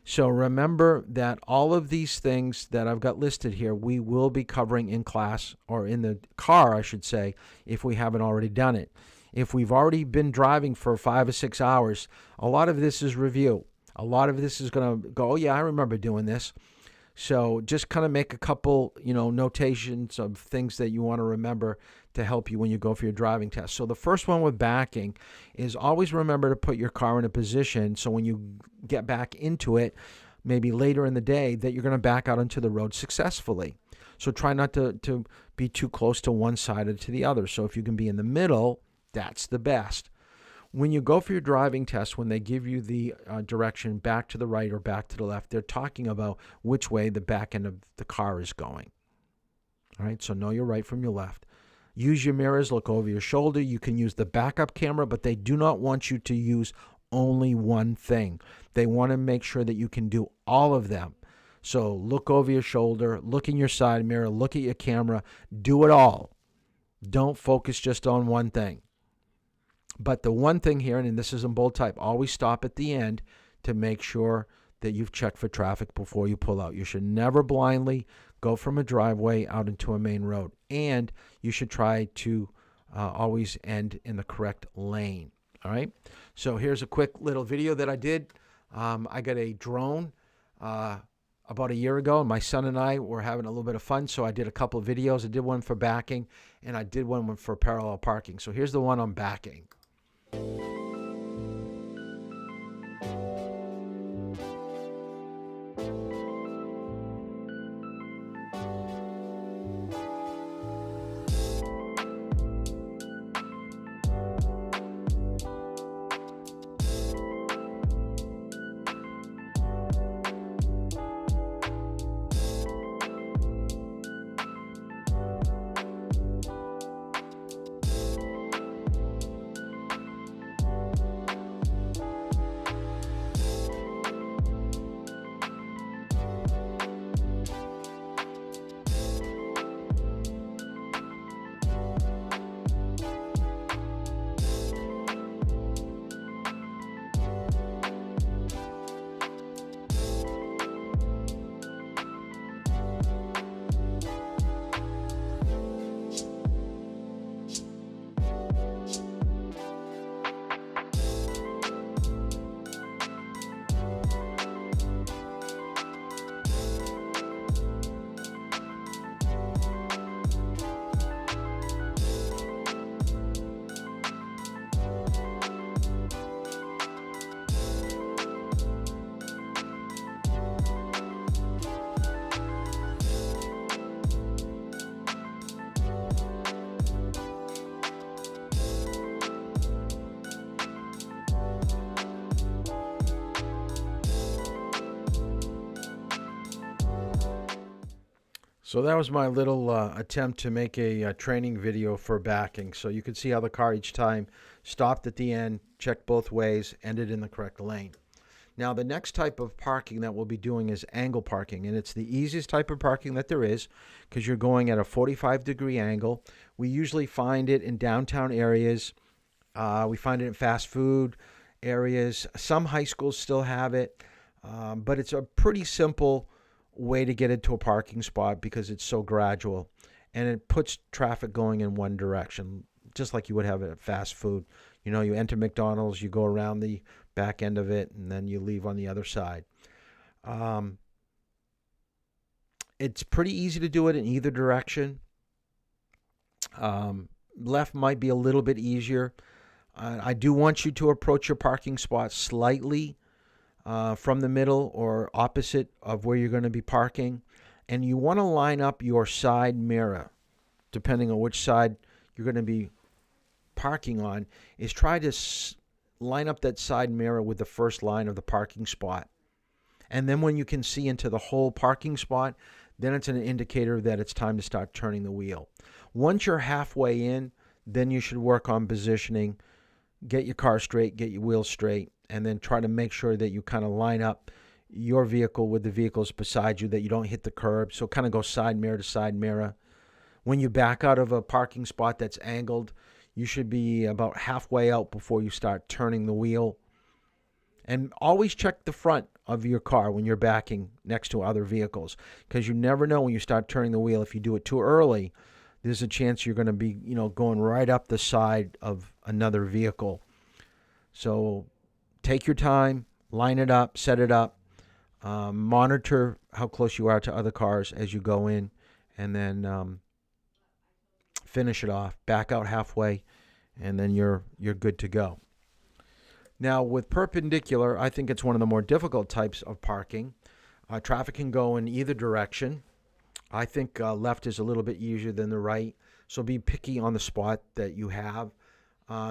So remember that all of these things that I've got listed here, we will be covering in class, or in the car, I should say, if we haven't already done it. If we've already been driving for 5 or 6 hours, a lot of this is review. A lot of this is going to go, oh yeah, I remember doing this. So just kind of make a couple, notations of things that you want to remember to help you when you go for your driving test. So the first one with backing is always remember to put your car in a position so when you get back into it, maybe later in the day, that you're going to back out onto the road successfully. So try not to be too close to one side or to the other. So if you can be in the middle, that's the best. When you go for your driving test, when they give you the direction back to the right or back to the left, they're talking about which way the back end of the car is going. All right, so know your right from your left. Use your mirrors, look over your shoulder. You can use the backup camera, but they do not want you to use only one thing. They want to make sure that you can do all of them. So look over your shoulder, look in your side mirror, look at your camera, do it all. Don't focus just on one thing. But the one thing here, and this is in bold type, always stop at the end to make sure that you've checked for traffic before you pull out. You should never blindly go from a driveway out into a main road. And you should try to always end in the correct lane. All right? So here's a quick little video that I did. I got a drone about a year ago, and my son and I were having a little bit of fun, so I did a couple of videos. I did one for backing, and I did one for parallel parking. So here's the one on backing. So that was my little attempt to make a training video for backing. So you could see how the car each time stopped at the end, checked both ways, ended in the correct lane. Now the next type of parking that we'll be doing is angle parking, and it's the easiest type of parking that there is because you're going at a 45-degree angle. We usually find it in downtown areas. We find it in fast food areas. Some high schools still have it, but it's a pretty simple way to get into a parking spot because it's so gradual, and it puts traffic going in one direction, just like you would have it at fast food. You know, you enter McDonald's, you go around the back end of it, and then you leave on the other side. It's pretty easy to do it in either direction. Left might be a little bit easier. I do want you to approach your parking spot slightly from the middle or opposite of where you're going to be parking. And you want to line up your side mirror, depending on which side you're going to be parking on, is try to line up that side mirror with the first line of the parking spot. And then when you can see into the whole parking spot, then it's an indicator that it's time to start turning the wheel. Once you're halfway in, then you should work on positioning, get your car straight, get your wheels straight, and then try to make sure that you kind of line up your vehicle with the vehicles beside you, that you don't hit the curb. So kind of go side mirror to side mirror. When you back out of a parking spot that's angled, you should be about halfway out before you start turning the wheel. And always check the front of your car when you're backing next to other vehicles, because you never know when you start turning the wheel. If you do it too early, there's a chance you're going to be, going right up the side of another vehicle. So take your time, line it up, set it up, monitor how close you are to other cars as you go in, and then finish it off, back out halfway, and then you're good to go. Now, with perpendicular, I think it's one of the more difficult types of parking. Traffic can go in either direction. I think left is a little bit easier than the right, so be picky on the spot that you have.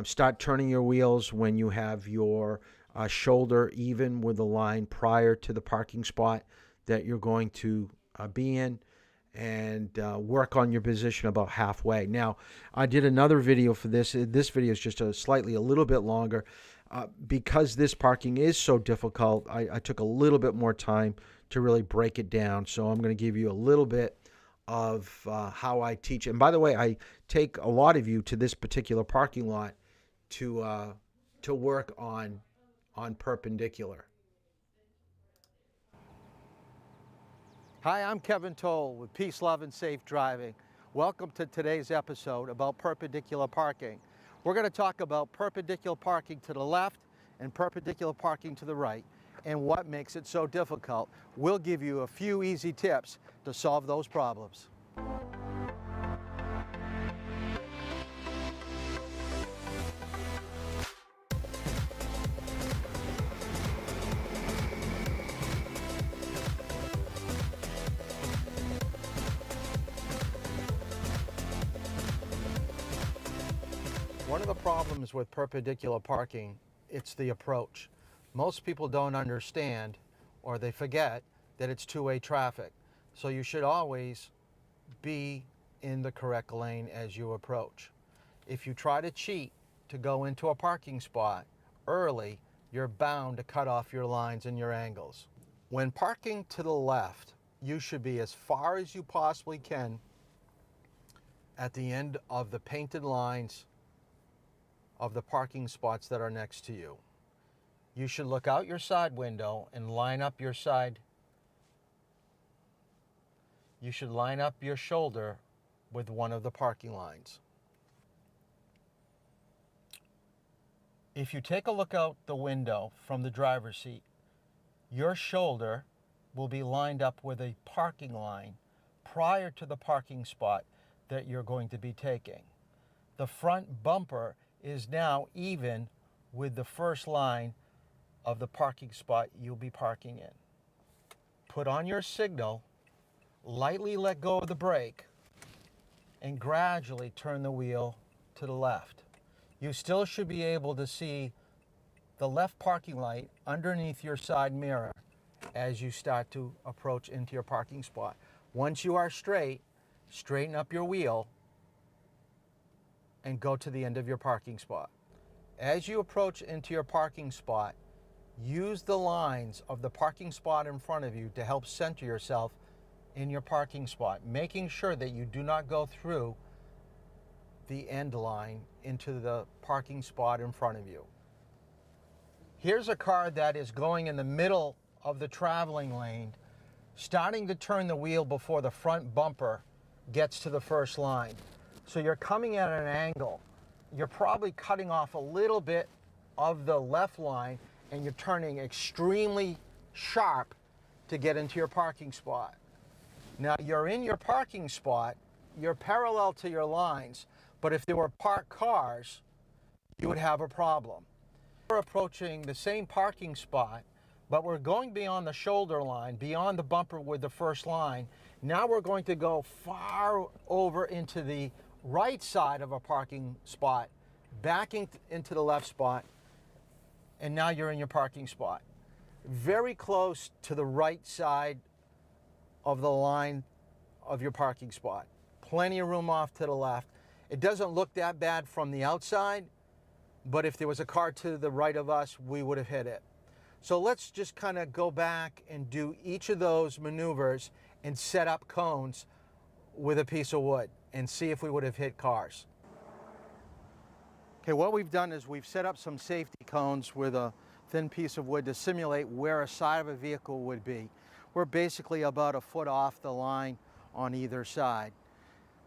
Start turning your wheels when you have your shoulder even with the line prior to the parking spot that you're going to be in, and work on your position about halfway. Now, I did another video for this. This video is just a little bit longer. Because this parking is so difficult, I took a little bit more time to really break it down. So I'm going to give you a little bit of how I teach. And by the way, I take a lot of you to this particular parking lot to work on perpendicular. Hi, I'm Kevin Toll with Peace, Love, and Safe Driving. Welcome to today's episode about perpendicular parking. We're going to talk about perpendicular parking to the left and perpendicular parking to the right and what makes it so difficult. We'll give you a few easy tips to solve those problems. One of the problems with perpendicular parking, it's the approach. Most people don't understand, or they forget, that it's two-way traffic. So you should always be in the correct lane as you approach. If you try to cheat to go into a parking spot early, you're bound to cut off your lines and your angles. When parking to the left, you should be as far as you possibly can at the end of the painted lines of the parking spots that are next to you. You should look out your side window and line up your side. You should line up your shoulder with one of the parking lines. If you take a look out the window from the driver's seat, your shoulder will be lined up with a parking line prior to the parking spot that you're going to be taking. The front bumper is now even with the first line of the parking spot you'll be parking in. Put on your signal, lightly let go of the brake, and gradually turn the wheel to the left. You still should be able to see the left parking light underneath your side mirror as you start to approach into your parking spot. Once you are straight, straighten up your wheel and go to the end of your parking spot. As you approach into your parking spot, use the lines of the parking spot in front of you to help center yourself in your parking spot, making sure that you do not go through the end line into the parking spot in front of you. Here's a car that is going in the middle of the traveling lane, starting to turn the wheel before the front bumper gets to the first line. So you're coming at an angle. You're probably cutting off a little bit of the left line and you're turning extremely sharp to get into your parking spot. Now you're in your parking spot, you're parallel to your lines, but if there were parked cars, you would have a problem. We're approaching the same parking spot, but we're going beyond the shoulder line, beyond the bumper with the first line. Now we're going to go far over into the right side of a parking spot, backing into the left spot, and now you're in your parking spot. Very close to the right side of the line of your parking spot. Plenty of room off to the left. It doesn't look that bad from the outside, but if there was a car to the right of us, we would have hit it. So let's just kind of go back and do each of those maneuvers and set up cones with a piece of wood and see if we would have hit cars. Okay, what we've done is we've set up some safety cones with a thin piece of wood to simulate where a side of a vehicle would be. We're basically about a foot off the line on either side.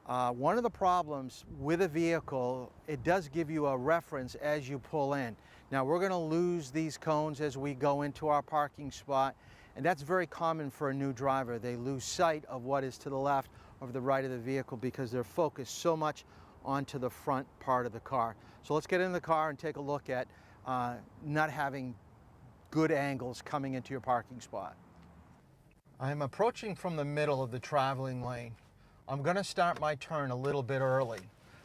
One of the problems with a vehicle, it does give you a reference as you pull in. Now we're going to lose these cones as we go into our parking spot, and that's very common for a new driver. They lose sight of what is to the left or the right of the vehicle because they're focused so much onto the front part of the car. So let's get in the car and take a look at not having good angles coming into your parking spot. I'm approaching from the middle of the traveling lane. I'm going to start my turn a little bit early.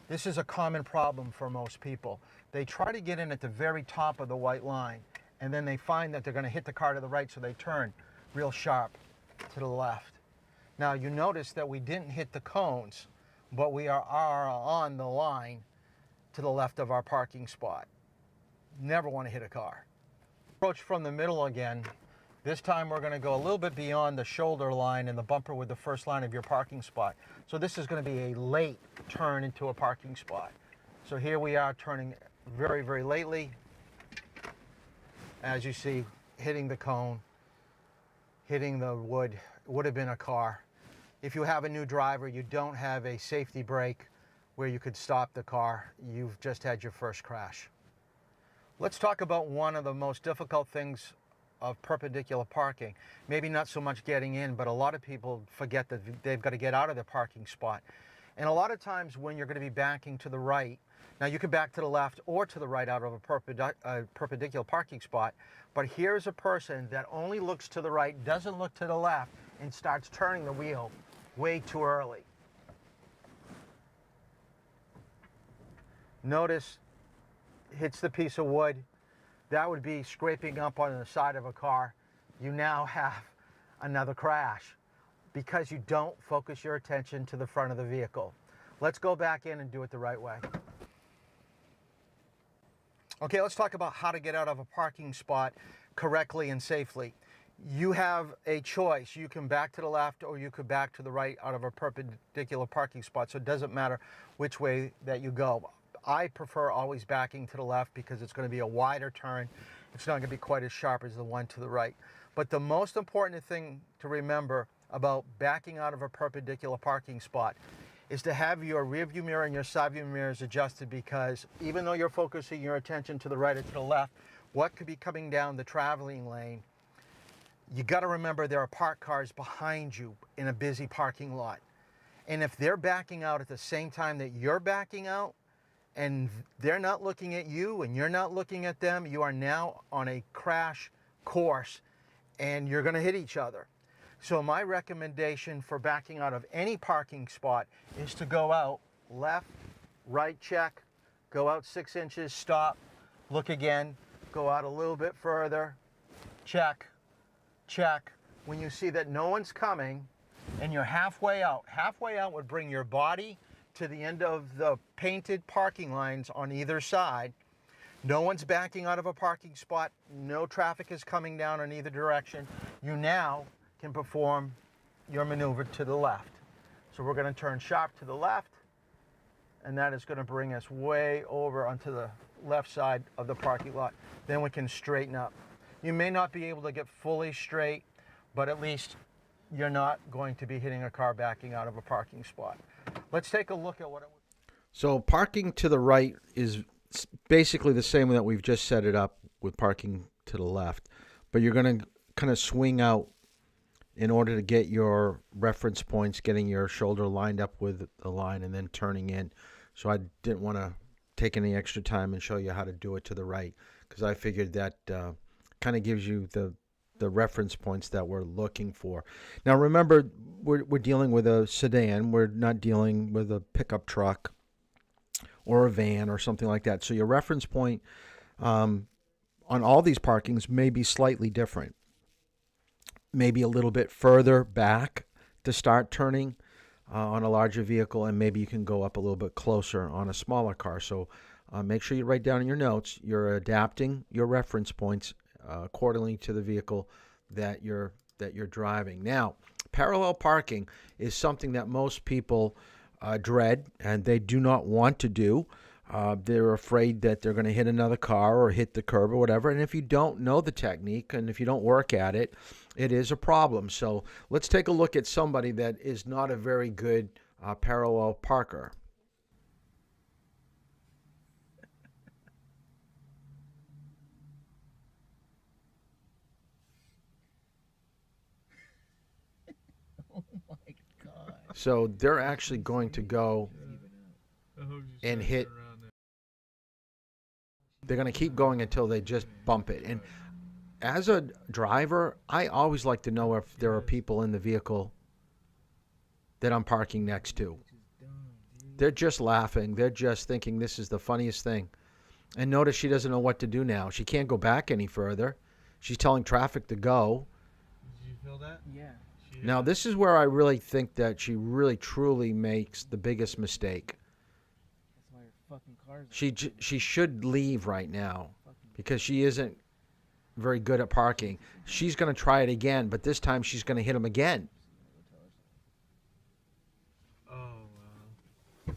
This is a common problem for most people. They try to get in at the very top of the white line, and then they find that they're going to hit the car to the right, so they turn real sharp to the left. Now you notice that we didn't hit the cones, but we are on the line to the left of our parking spot. Never want to hit a car. Approach from the middle again. This time we're going to go a little bit beyond the shoulder line and the bumper with the first line of your parking spot. So this is going to be a late turn into a parking spot. So here we are turning very, very lately. As you see, hitting the cone, hitting the wood. It would have been a car. If you have a new driver, you don't have a safety brake where you could stop the car. You've just had your first crash. Let's talk about one of the most difficult things of perpendicular parking. Maybe not so much getting in, but a lot of people forget that they've got to get out of their parking spot. And a lot of times when you're going to be backing to the right, now you can back to the left or to the right out of a perpendicular parking spot, but here's a person that only looks to the right, doesn't look to the left, and starts turning the wheel way too early. Notice, hits the piece of wood. That would be scraping up on the side of a car. You now have another crash because you don't focus your attention to the front of the vehicle. Let's go back in and do it the right way. Okay, let's talk about how to get out of a parking spot correctly and safely. You have a choice. You can back to the left or you could back to the right out of a perpendicular parking spot, so it doesn't matter which way that you go. I prefer always backing to the left because it's going to be a wider turn. It's not going to be quite as sharp as the one to the right. But the most important thing to remember about backing out of a perpendicular parking spot is to have your rear view mirror and your side view mirrors adjusted, because even though you're focusing your attention to the right or to the left, what could be coming down the traveling lane, you got to remember there are parked cars behind you in a busy parking lot. And if they're backing out at the same time that you're backing out, and they're not looking at you and you're not looking at them, you are now on a crash course and you're going to hit each other. So my recommendation for backing out of any parking spot is to go out left, right check, go out 6 inches, stop, look again, go out a little bit further, check, check. When you see that no one's coming and you're halfway out would bring your body to the end of the painted parking lines on either side. No one's backing out of a parking spot. No traffic is coming down in either direction. You now can perform your maneuver to the left. So we're going to turn sharp to the left, and that is going to bring us way over onto the left side of the parking lot. Then we can straighten up. You may not be able to get fully straight, but at least you're not going to be hitting a car backing out of a parking spot. Let's take a look at what it would. So parking to the right is basically the same that we've just set it up with parking to the left, but you're going to kind of swing out in order to get your reference points, getting your shoulder lined up with the line and then turning in. So I didn't want to take any extra time and show you how to do it to the right, because I figured that kind of gives you the reference points that we're looking for. Now remember, we're dealing with a sedan. We're not dealing with a pickup truck or a van or something like that. So your reference point on all these parkings may be slightly different. Maybe a little bit further back to start turning. on a larger vehicle, and maybe you can go up a little bit closer on a smaller car. So make sure you write down in your notes, you're adapting your reference points accordingly to the vehicle that you're driving. Now, parallel parking is something that most people dread and they do not want to do. They're afraid that they're going to hit another car or hit the curb or whatever. And if you don't know the technique and if you don't work at it, it is a problem. So let's take a look at somebody that is not a very good parallel parker. So they're actually going to go and hit. They're going to keep going until they just bump it. And as a driver, I always like to know if there are people in the vehicle that I'm parking next to. They're just laughing. They're just thinking this is the funniest thing. And notice she doesn't know what to do now. She can't go back any further. She's telling traffic to go. Did you feel that? Yeah. Now, this is where I really think that she really, truly makes the biggest mistake. That's why your fucking car's She should leave right now because she isn't very good at parking. She's going to try it again, but this time she's going to hit him again. Oh, wow.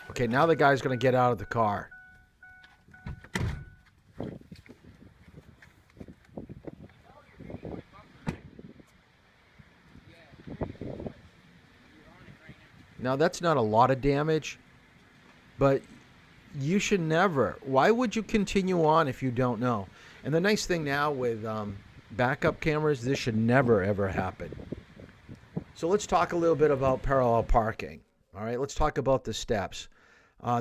Okay, now the guy's going to get out of the car. Now, that's not a lot of damage, but you should never. Why would you continue on if you don't know? And the nice thing now with backup cameras, this should never, ever happen. So let's talk a little bit about parallel parking. All right, let's talk about the steps.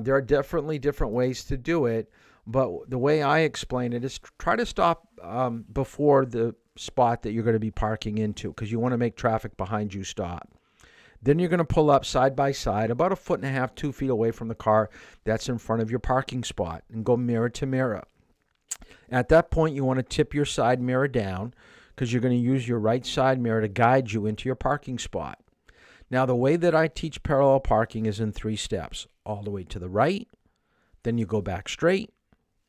There are definitely different ways to do it, but the way I explain it is try to stop before the spot that you're going to be parking into because you want to make traffic behind you stop. Then you're going to pull up side by side, about 1.5 feet, 2 feet away from the car that's in front of your parking spot and go mirror to mirror. At that point, you want to tip your side mirror down because you're going to use your right side mirror to guide you into your parking spot. Now, the way that I teach parallel parking is in 3 steps. All the way to the right, then you go back straight,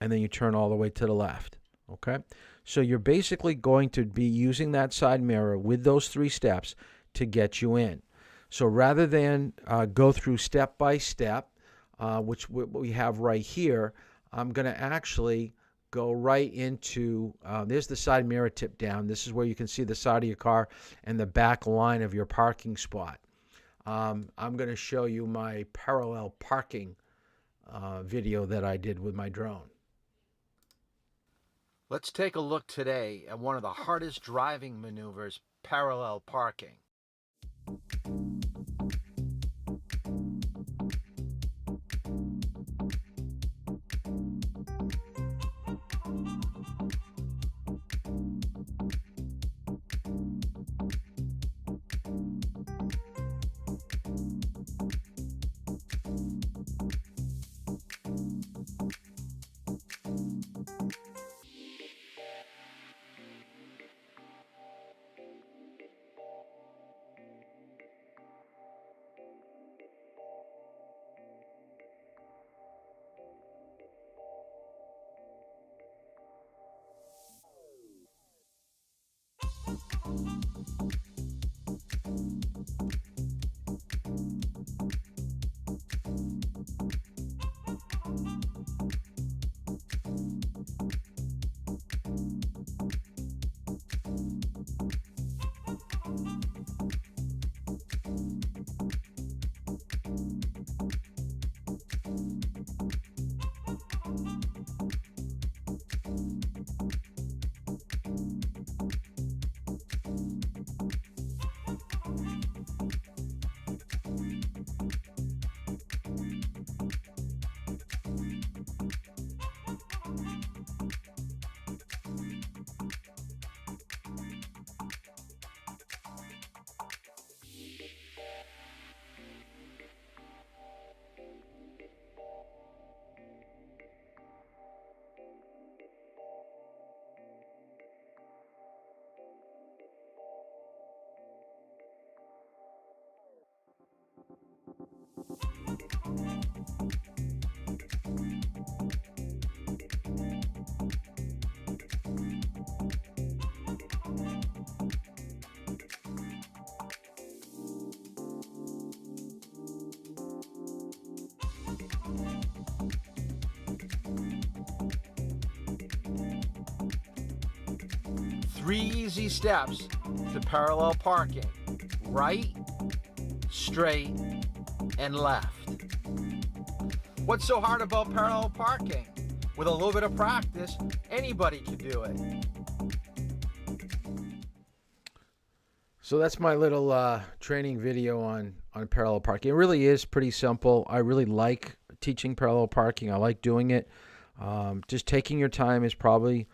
and then you turn all the way to the left. Okay? So you're basically going to be using that side mirror with those 3 steps to get you in. So rather than go through step by step, which we have right here, I'm going to actually go right into, there's the side mirror tip down. This is where you can see the side of your car and the back line of your parking spot. I'm going to show you my parallel parking video that I did with my drone. Let's take a look today at one of the hardest driving maneuvers, parallel parking. Three easy steps to parallel parking: right, straight, and left. What's so hard about parallel parking? With a little bit of practice, anybody can do it. So that's my little training video on parallel parking. It really is pretty simple. I really like teaching parallel parking. I like doing it. Just taking your time is probably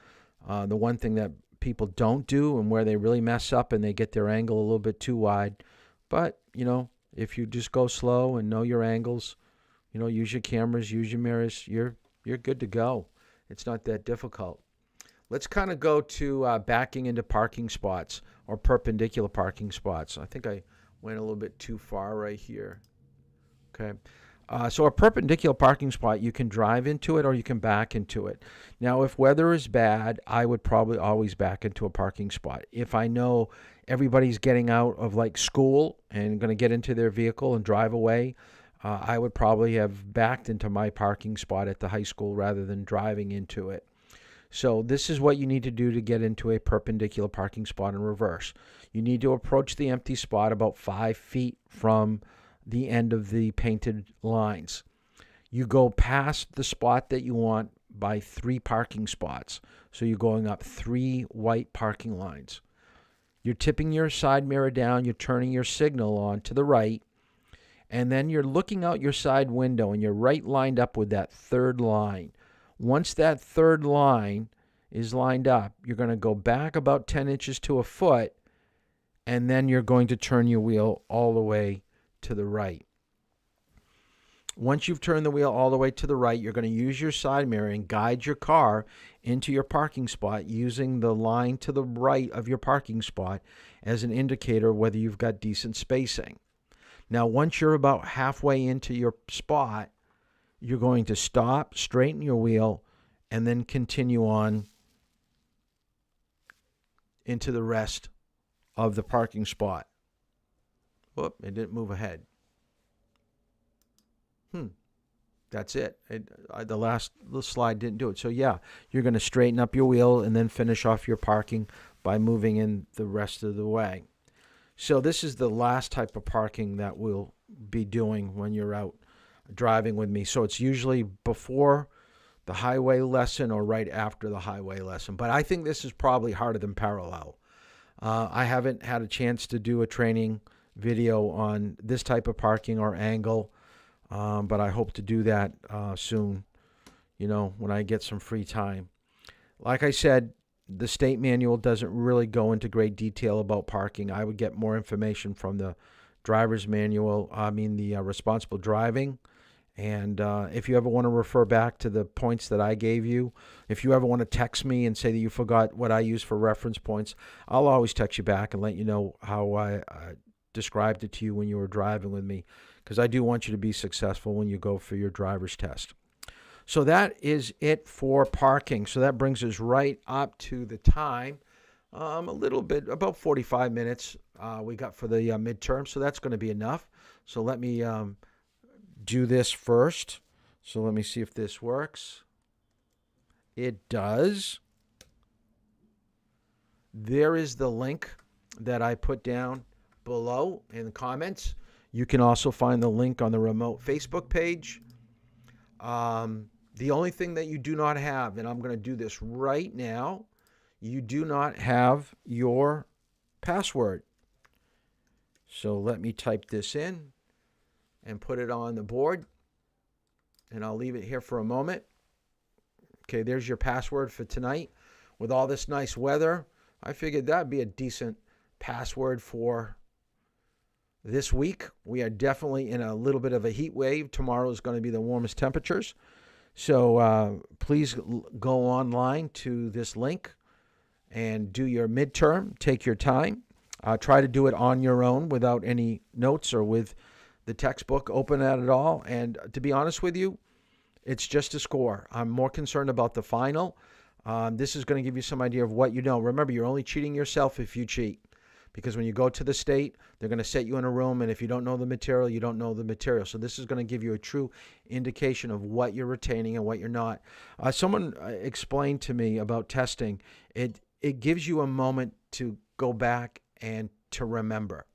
the one thing that people don't do, and where they really mess up and they get their angle a little bit too wide. But, you know, if you just go slow and know your angles, you know, use your cameras, use your mirrors, you're good to go. It's not that difficult. Let's kind of go to backing into parking spots or perpendicular parking spots. I think I went a little bit too far right here. Okay. So a perpendicular parking spot, you can drive into it or you can back into it. Now, if weather is bad, I would probably always back into a parking spot. If I know everybody's getting out of like school and going to get into their vehicle and drive away, I would probably have backed into my parking spot at the high school rather than driving into it. So this is what you need to do to get into a perpendicular parking spot in reverse. You need to approach the empty spot about 5 feet from the end of the painted lines. You go past the spot that you want by 3 parking spots. So you're going up 3 white parking lines. You're tipping your side mirror down, you're turning your signal on to the right, and then you're looking out your side window and you're right lined up with that 3rd line. Once that 3rd line is lined up, you're going to go back about 10 inches to a foot, and then you're going to turn your wheel all the way to the right. Once you've turned the wheel all the way to the right, you're going to use your side mirror and guide your car into your parking spot using the line to the right of your parking spot as an indicator whether you've got decent spacing. Now, once you're about halfway into your spot, you're going to stop, straighten your wheel, and then continue on into the rest of the parking spot. Whoop, it didn't move ahead. That's it. The last little slide didn't do it. So yeah, you're going to straighten up your wheel and then finish off your parking by moving in the rest of the way. So this is the last type of parking that we'll be doing when you're out driving with me. So it's usually before the highway lesson or right after the highway lesson. But I think this is probably harder than parallel. I haven't had a chance to do a training video on this type of parking or angle, but I hope to do that soon, you know, when I get some free time. Like I said, the state manual doesn't really go into great detail about parking. I would get more information from the driver's manual, the responsible driving. And if you ever want to refer back to the points that I gave you, if you ever want to text me and say that you forgot what I use for reference points, I'll always text you back and let you know how I described it to you when you were driving with me, because I do want you to be successful when you go for your driver's test. So that is it for parking. So that brings us right up to the time, a little bit, about 45 minutes we got for the midterm. So that's going to be enough. So let me do this first. So let me see if this works. It does. There is the link that I put down below in the comments. You can also find the link on the remote Facebook page. The only thing that you do not have, and I'm going to do this right now, you do not have your password. So let me type this in and put it on the board, and I'll leave it here for a moment. Okay, there's your password for tonight. With all this nice weather, I figured that'd be a decent password for this week. We are definitely in a little bit of a heat wave. Tomorrow is going to be the warmest temperatures. So please go online to this link and do your midterm. Take your time. Try to do it on your own without any notes or with the textbook, open at it all. And to be honest with you, it's just a score. I'm more concerned about the final. This is going to give you some idea of what you know. Remember, you're only cheating yourself if you cheat. Because when you go to the state, they're going to set you in a room, and if you don't know the material, you don't know the material. So this is going to give you a true indication of what you're retaining and what you're not. Someone explained to me about testing. It gives you a moment to go back and to remember.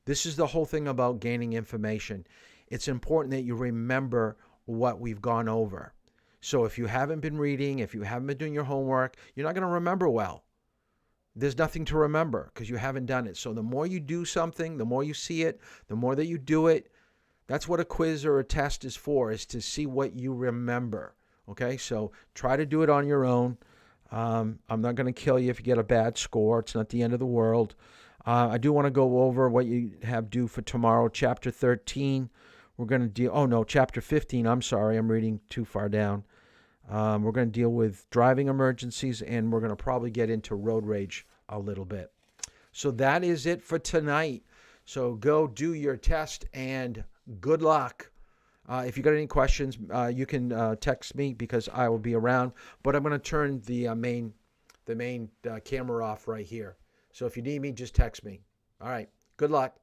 This is the whole thing about gaining information. It's important that you remember what we've gone over. So if you haven't been reading, if you haven't been doing your homework, you're not going to remember well. There's nothing to remember because you haven't done it. So the more you do something, the more you see it, the more that you do it. That's what a quiz or a test is for, is to see what you remember. Okay, so try to do it on your own. I'm not going to kill you if you get a bad score. It's not the end of the world. I do want to go over what you have due for tomorrow. Chapter 13, we're going to deal, chapter 15, I'm sorry, I'm reading too far down. We're going to deal with driving emergencies, and we're going to probably get into road rage a little bit. So that is it for tonight. So go do your test, and good luck. If you got any questions, you can text me because I will be around. But I'm going to turn the main camera off right here. So if you need me, just text me. All right. Good luck.